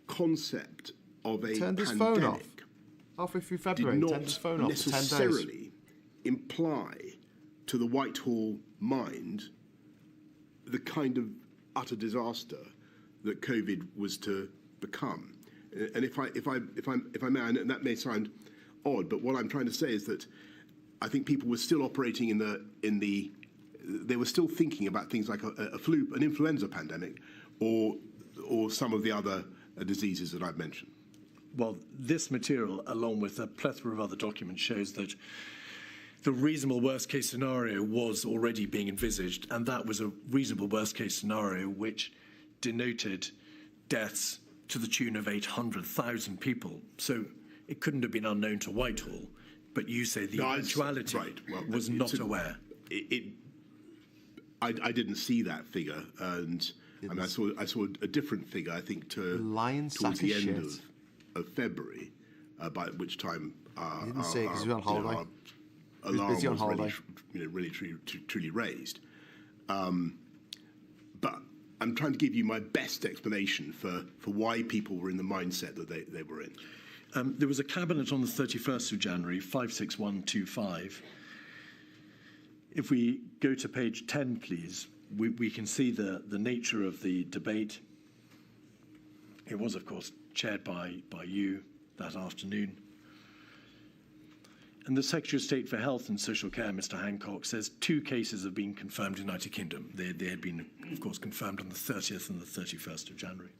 concept of a turned pandemic his phone off halfway through February. did Turned his phone not off for 10 days. necessarily imply to the Whitehall mind the kind of utter disaster that COVID was to become. And if I may, and that may sound odd, but what I'm trying to say is that I think people were still operating they were still thinking about things like a flu, an influenza pandemic, or some of the other diseases that I've mentioned. Well, this material, along with a plethora of other documents, shows that the reasonable worst-case scenario was already being envisaged, and that was a reasonable worst-case scenario which denoted deaths to the tune of 800,000 people. So it couldn't have been unknown to Whitehall, but you say the eventuality was not aware. I didn't see that figure, and I saw a different figure, I think, towards the end of February, by which time he didn't see it because he was on holiday. Alarm busy on holiday. Really truly raised. But I'm trying to give you my best explanation for why people were in the mindset that they were in. There was a cabinet on the 31st of January, 56125. If we go to page 10, please, we can see the nature of the debate. It was, of course, chaired by you that afternoon. And the Secretary of State for Health and Social Care, Mr. Hancock, says 2 cases have been confirmed in the United Kingdom. They had been, of course, confirmed on the 30th and the 31st of January.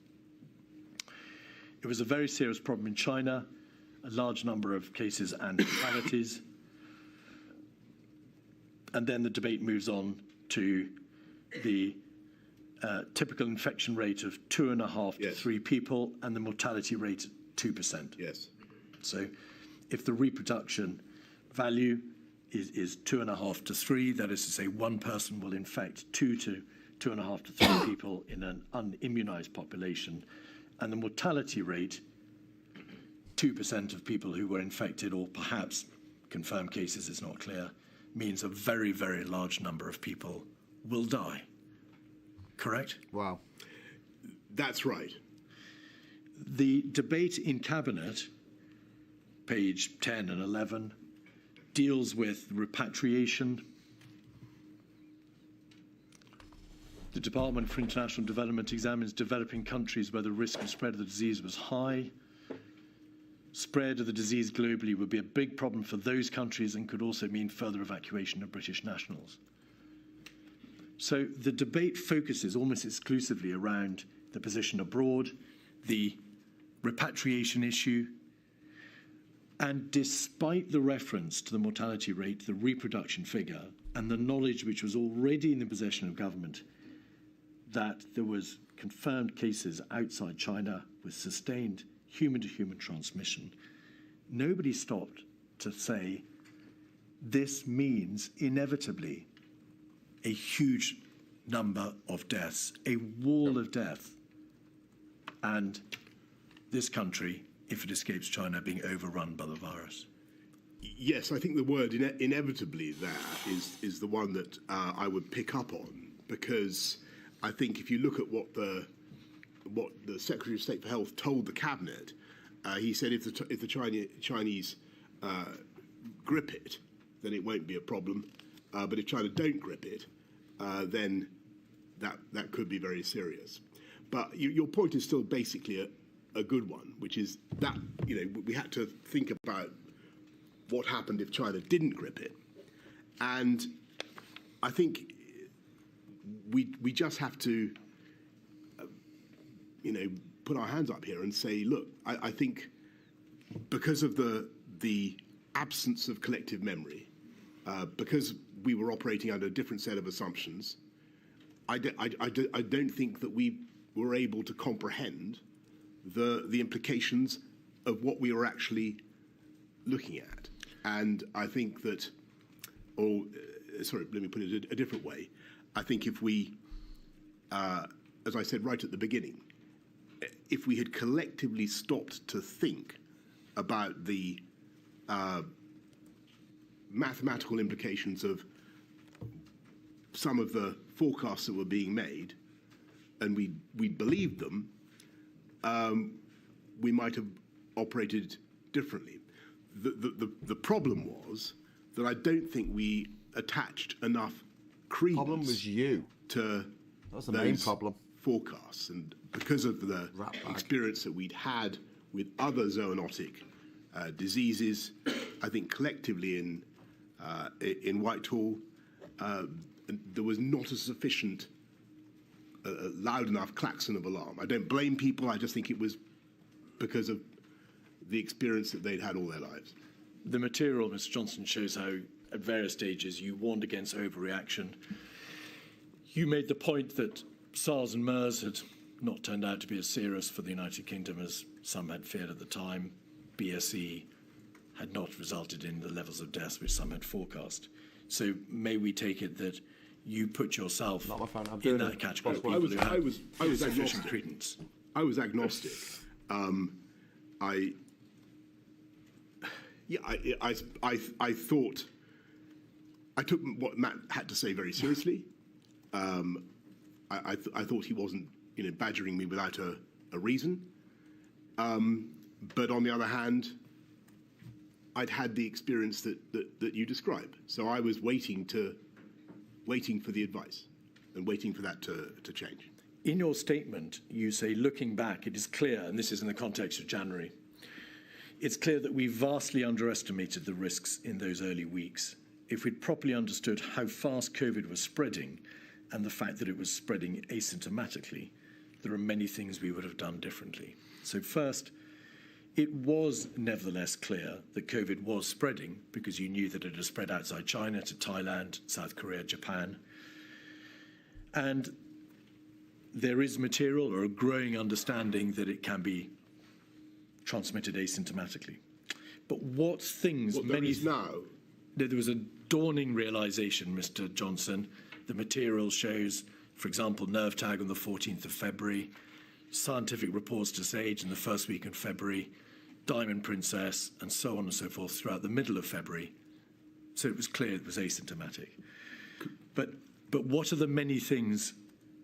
It was a very serious problem in China, a large number of cases and fatalities. And then the debate moves on to the typical infection rate of 2.5 to 3 people and the mortality rate 2%. Yes. So if the reproduction value is 2.5 to 3, that is to say one person will infect 2.5 to 3 people in an unimmunized population, and the mortality rate, 2% of people who were infected or perhaps confirmed cases, is not clear, means a very, very large number of people will die. Correct? Wow. That's right. The debate in Cabinet, page 10 and 11, deals with repatriation. The Department for International Development examines developing countries where the risk of spread of the disease was high. Spread of the disease globally would be a big problem for those countries and could also mean further evacuation of British nationals. So the debate focuses almost exclusively around the position abroad, the repatriation issue, and despite the reference to the mortality rate, the reproduction figure, and the knowledge which was already in the possession of government that there was confirmed cases outside China with sustained human-to-human transmission, nobody stopped to say this means inevitably a huge number of deaths, a wall of death, and this country, if it escapes China, being overrun by the virus. Yes, I think the word inevitably there is the one that I would pick up on, because I think if you look at what the Secretary of State for Health told the Cabinet, he said if the Chinese grip it, then it won't be a problem. But if China don't grip it, then that could be very serious. But your point is still basically a good one, which is that we had to think about what happened if China didn't grip it, and I think we just have to put our hands up here and say, look, I think because of the absence of collective memory, because we were operating under a different set of assumptions, I don't think that we were able to comprehend the implications of what we were actually looking at. And I think that, let me put it a different way. I think if we, as I said right at the beginning, if we had collectively stopped to think about the mathematical implications of some of the forecasts that were being made, and we believed them, we might have operated differently. The problem was that I don't think we attached enough credence. Problem was you. To that's the main problem. Forecasts, and because of the experience that we'd had with other zoonotic diseases, I think collectively in Whitehall, there was not a sufficient, loud enough klaxon of alarm. I don't blame people. I just think it was because of the experience that they'd had all their lives. The material, Mr. Johnson, shows how at various stages you warned against overreaction. You made the point that SARS and MERS had not turned out to be as serious for the United Kingdom as some had feared at the time. BSE had not resulted in the levels of deaths which some had forecast. So may we take it that you put yourself in that category of people who had sufficient credence? I was agnostic. I thought I took what Matt had to say very seriously. I thought he wasn't, badgering me without a reason. But on the other hand, I'd had the experience that you describe. So I was waiting for the advice and waiting for that to change. In your statement, you say, looking back, it is clear, and this is in the context of January, it's clear that we vastly underestimated the risks in those early weeks. If we'd properly understood how fast COVID was spreading and the fact that it was spreading asymptomatically, there are many things we would have done differently. So first, It was nevertheless clear that COVID was spreading because you knew that it had spread outside China to Thailand, South Korea, Japan. And there is material or a growing understanding that it can be transmitted asymptomatically. But what things What there is now? There was a dawning realization, Mr. Johnson. The material shows, for example, nerve tag on the 14th of February, scientific reports to SAGE in the first week in February, Diamond Princess, and so on and so forth throughout the middle of February. So it was clear it was asymptomatic. But what are the many things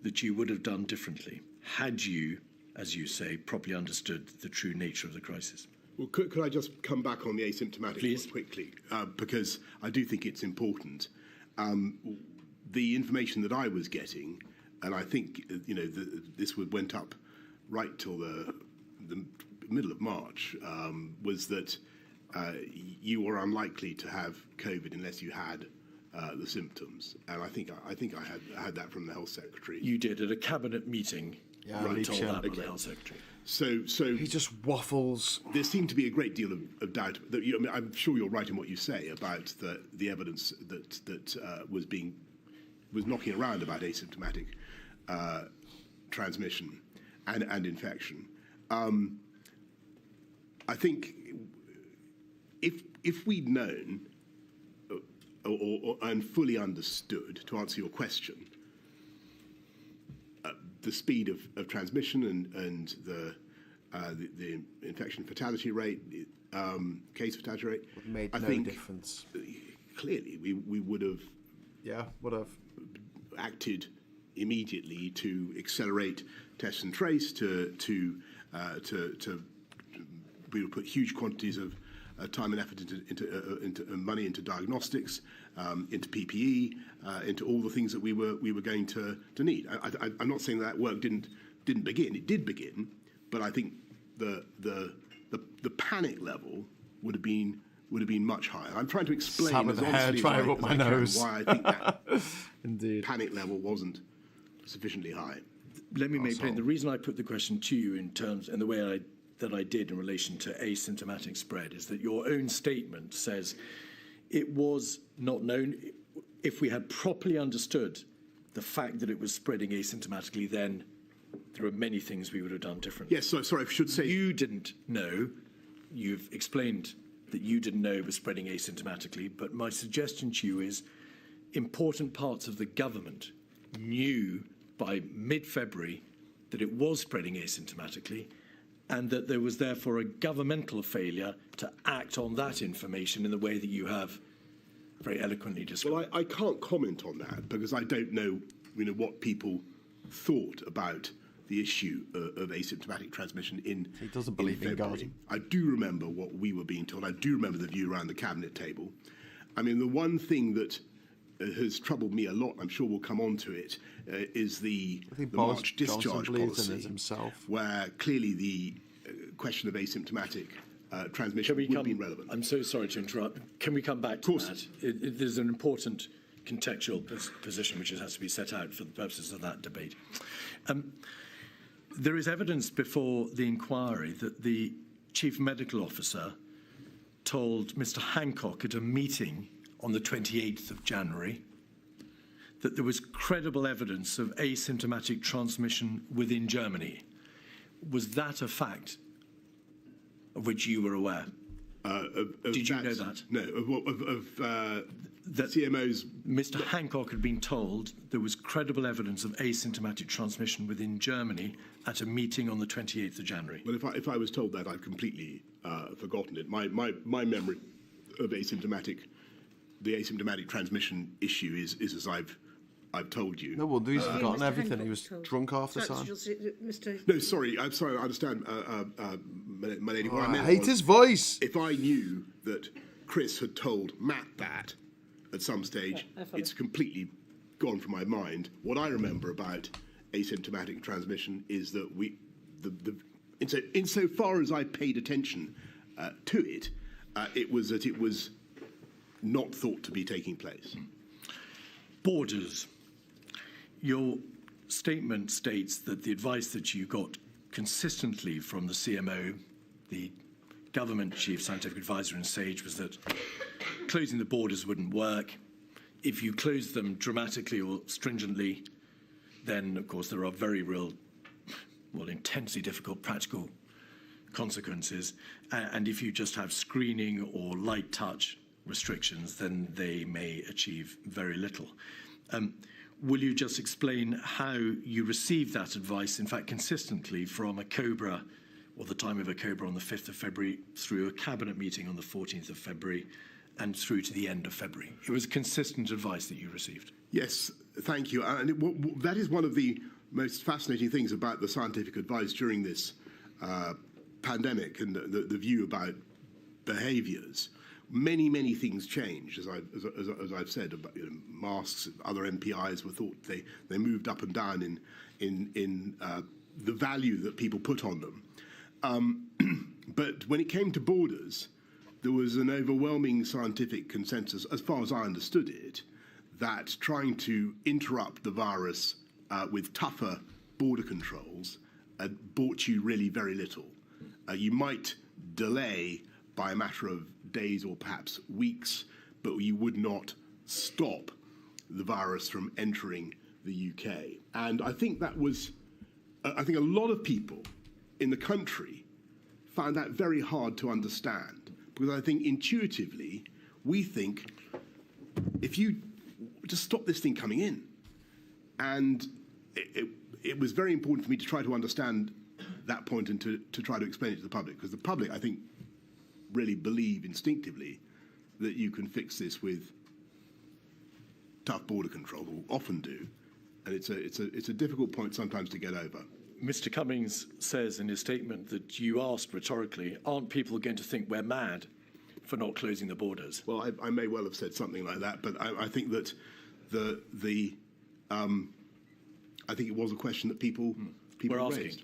that you would have done differently had you, as you say, properly understood the true nature of the crisis? Well, could I just come back on the asymptomatic Please. quickly? Because I do think it's important. The information that I was getting, and I think this went up right till the middle of March, was that you were unlikely to have COVID unless you had the symptoms, and I think I had that from the health secretary. You did at a cabinet meeting. Yeah, right, told that by okay. the health secretary. So He just waffles. there seemed to be a great deal of doubt. That I'm sure you're right in what you say about the evidence that was knocking around about asymptomatic transmission and infection. I think if we'd known and fully understood, to answer your question, the speed of transmission and the infection fatality rate, case fatality rate, Made I no think difference. clearly we would have Yeah, would have. acted immediately to accelerate test and trace, to we would put huge quantities of time and effort into money into diagnostics, into PPE, into all the things that we were going to need. I'm not saying that work didn't begin. It did begin, but I think the panic level would have been much higher. I'm trying to explain Sat with as the hair honestly trying as to I- up as my I can nose. why I think that Indeed. panic level wasn't sufficiently high. Let me make plain the reason I put the question to you in the way that I did in relation to asymptomatic spread is that your own statement says it was not known. If we had properly understood the fact that it was spreading asymptomatically, then there are many things we would have done differently. Yes, sorry, I should say You didn't know. You've explained that you didn't know it was spreading asymptomatically, but my suggestion to you is important parts of the government knew by mid-February that it was spreading asymptomatically and that there was therefore a governmental failure to act on that information in the way that you have very eloquently described. Well, I can't comment on that because I don't know, what people thought about the issue of asymptomatic transmission in He doesn't believe in God. February. I do remember what we were being told. I do remember the view around the cabinet table. I mean, the one thing that has troubled me a lot, I'm sure we'll come on to it, is the think Boris March Johnson discharge believes in policy, it himself. where clearly the question of asymptomatic transmission would have been relevant. I'm so sorry to interrupt. Can we come back to that? There's an important contextual position which has to be set out for the purposes of that debate. There is evidence before the inquiry that the chief medical officer told Mr. Hancock at a meeting on the 28th of January that there was credible evidence of asymptomatic transmission within Germany. Was that a fact of which you were aware? Did you know that? No, of CMO's. Mr. Hancock had been told there was credible evidence of asymptomatic transmission within Germany at a meeting on the 28th of January. Well, if I was told that, I've completely forgotten it. My memory of the asymptomatic transmission issue is as I've told you. No, well, he's forgotten Mr. everything. Hancock He was told. drunk half the That's time. just Mr. No, sorry. I'm sorry. I understand, my lady. What I I meant hate was, his voice. if I knew that Chris had told Matt that at some stage, I follow. it's completely gone from my mind. What I remember about asymptomatic transmission is that insofar as I paid attention to it, it was not thought to be taking place. Borders. Your statement states that the advice that you got consistently from the CMO, the government chief scientific advisor in SAGE was that closing the borders wouldn't work. If you close them dramatically or stringently, then, of course, there are very real, well, intensely difficult practical consequences. And if you just have screening or light touch restrictions, then they may achieve very little. Will you just explain how you received that advice, in fact, consistently from a COBRA, or the time of a COBRA on the 5th of February, through a cabinet meeting on the 14th of February, and through to the end of February? It was consistent advice that you received. Yes, thank you. And that is one of the most fascinating things about the scientific advice during this pandemic and the view about behaviours. Many things changed, as I've said. About, masks, other MPIs were thought they moved up and down in the value that people put on them. But when it came to borders, there was an overwhelming scientific consensus, as far as I understood it, that trying to interrupt the virus with tougher border controls brought you really very little. You might delay by a matter of days or perhaps weeks, but you would not stop the virus from entering the UK. And I think that was, I think a lot of people in the country found that very hard to understand, because I think intuitively we think if you just stop this thing coming in, and it was very important for me to try to understand that point and to try to explain it to the public, because the public, I think, really believe instinctively that you can fix this with tough border control, or often do, and it's a difficult point sometimes to get over. Mr. Cummings says in his statement that you asked rhetorically, aren't people going to think we're mad for not closing the borders? Well, I may well have said something like that, but I think that I think it was a question that people were asking. raised.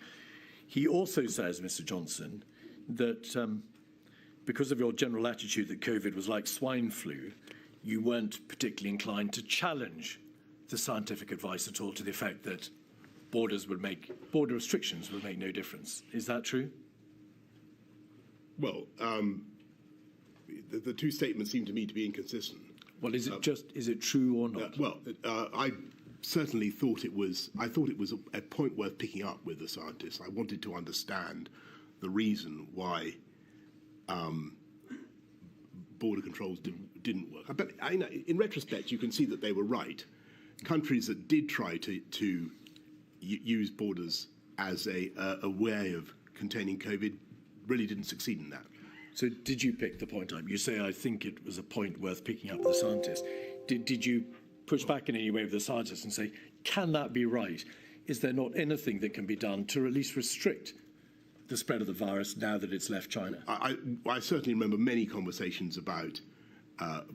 He also says, Mr. Johnson, that because of your general attitude that COVID was like swine flu, you weren't particularly inclined to challenge the scientific advice at all, to the effect that border restrictions would make no difference. Is that true? Well, the two statements seem to me to be inconsistent. Well, is it true or not? I certainly thought it was. I thought it was a point worth picking up with the scientists. I wanted to understand the reason why border controls didn't work. But in retrospect, you can see that they were right. Countries that did try to use borders as a way of containing COVID really didn't succeed in that. So did you pick the point up? You say, I think it was a point worth picking up with the scientists. Did you push back in any way with the scientists and say, can that be right? Is there not anything that can be done to at least restrict the spread of the virus now that it's left China? I certainly remember many conversations about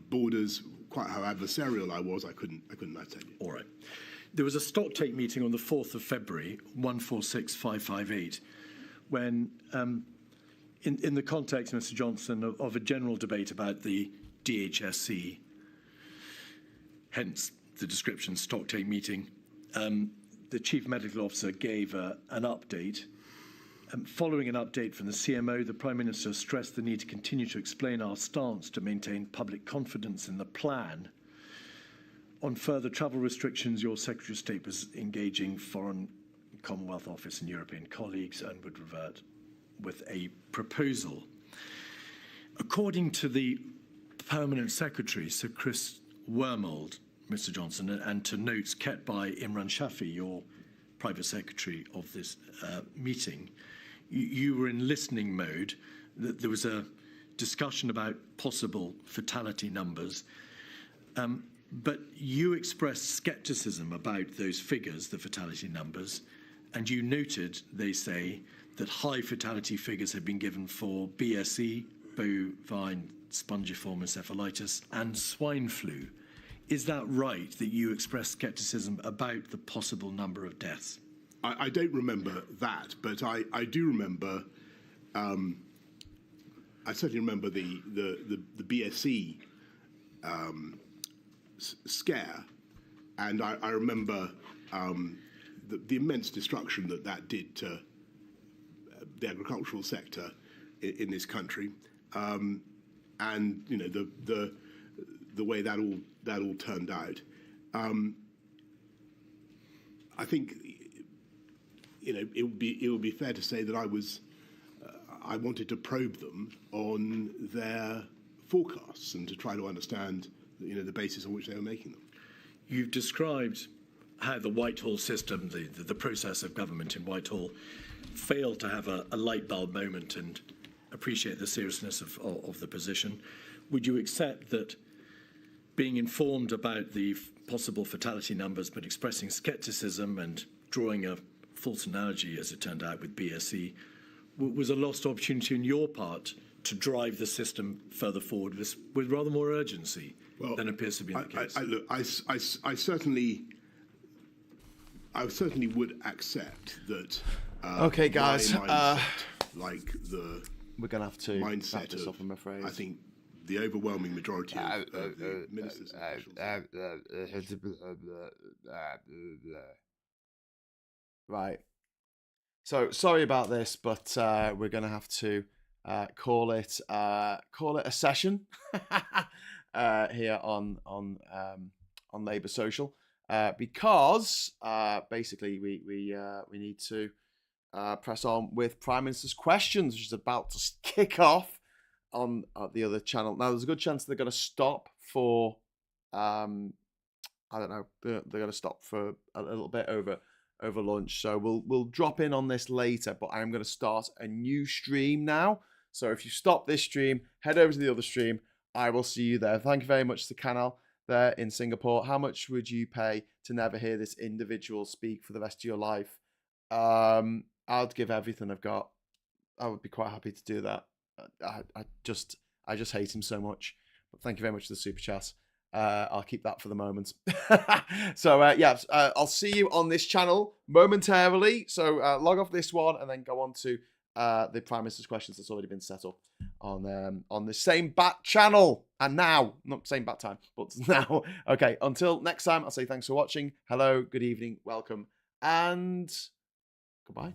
borders. Quite how adversarial I was, I couldn't tell you. All right. There was a stocktake meeting on the 4th of February, 146558, when, in the context, Mr. Johnson, of a general debate about the DHSC, hence the description stocktake meeting, the Chief Medical Officer gave an update. Following an update from the CMO, the Prime Minister stressed the need to continue to explain our stance to maintain public confidence in the plan. On further travel restrictions, your Secretary of State was engaging Foreign Commonwealth Office and European colleagues and would revert with a proposal. According to the Permanent Secretary, Sir Chris Wormold, Mr. Johnson, and to notes kept by Imran Shafi, your Private Secretary of this meeting, you were in listening mode. There was a discussion about possible fatality numbers, but you expressed scepticism about those figures, the fatality numbers, and you noted, they say, that high fatality figures had been given for BSE, bovine spongiform encephalitis, and swine flu. Is that right, that you expressed scepticism about the possible number of deaths? I don't remember that, but I do remember. I certainly remember the BSE scare, and I remember the immense destruction that did to the agricultural sector in this country, and you know the way that all turned out. I think you know it would be fair to say that I wanted to probe them on their forecasts and to try to understand the basis on which they were making them. You've described how the Whitehall system, the process of government in Whitehall, failed to have a light bulb moment and appreciate the seriousness of the position. Would you accept that being informed about the possible fatality numbers but expressing scepticism and drawing a false analogy, as it turned out, with BSE, was a lost opportunity on your part to drive the system further forward with rather more urgency than appears to be the case? I certainly would accept that. Okay, guys. Mindset, like the we're going to have to mindset wrap this up, I'm afraid. I think the overwhelming majority of the ministers and officials. Right. So sorry about this, but we're going to have to call it a session here on Labour Social because basically we need to press on with Prime Minister's questions, which is about to kick off on the other channel. Now, there's a good chance they're going to stop for I don't know. They're going to stop for a little bit over lunch, so we'll drop in on this later. But I am going to start a new stream now. So if you stop this stream, head over to the other stream. I will see you there. Thank you very much to Canal there in Singapore. How much would you pay to never hear this individual speak for the rest of your life? I'd give everything I've got. I would be quite happy to do that. I just hate him so much. But thank you very much for the super chat. I'll keep that for the moment. So I'll see you on this channel momentarily. So log off this one and then go on to the Prime Minister's questions that's already been set up on the same bat channel. And now, not same bat time, but now. Okay, until next time, I'll say thanks for watching. Hello, good evening, welcome, and goodbye.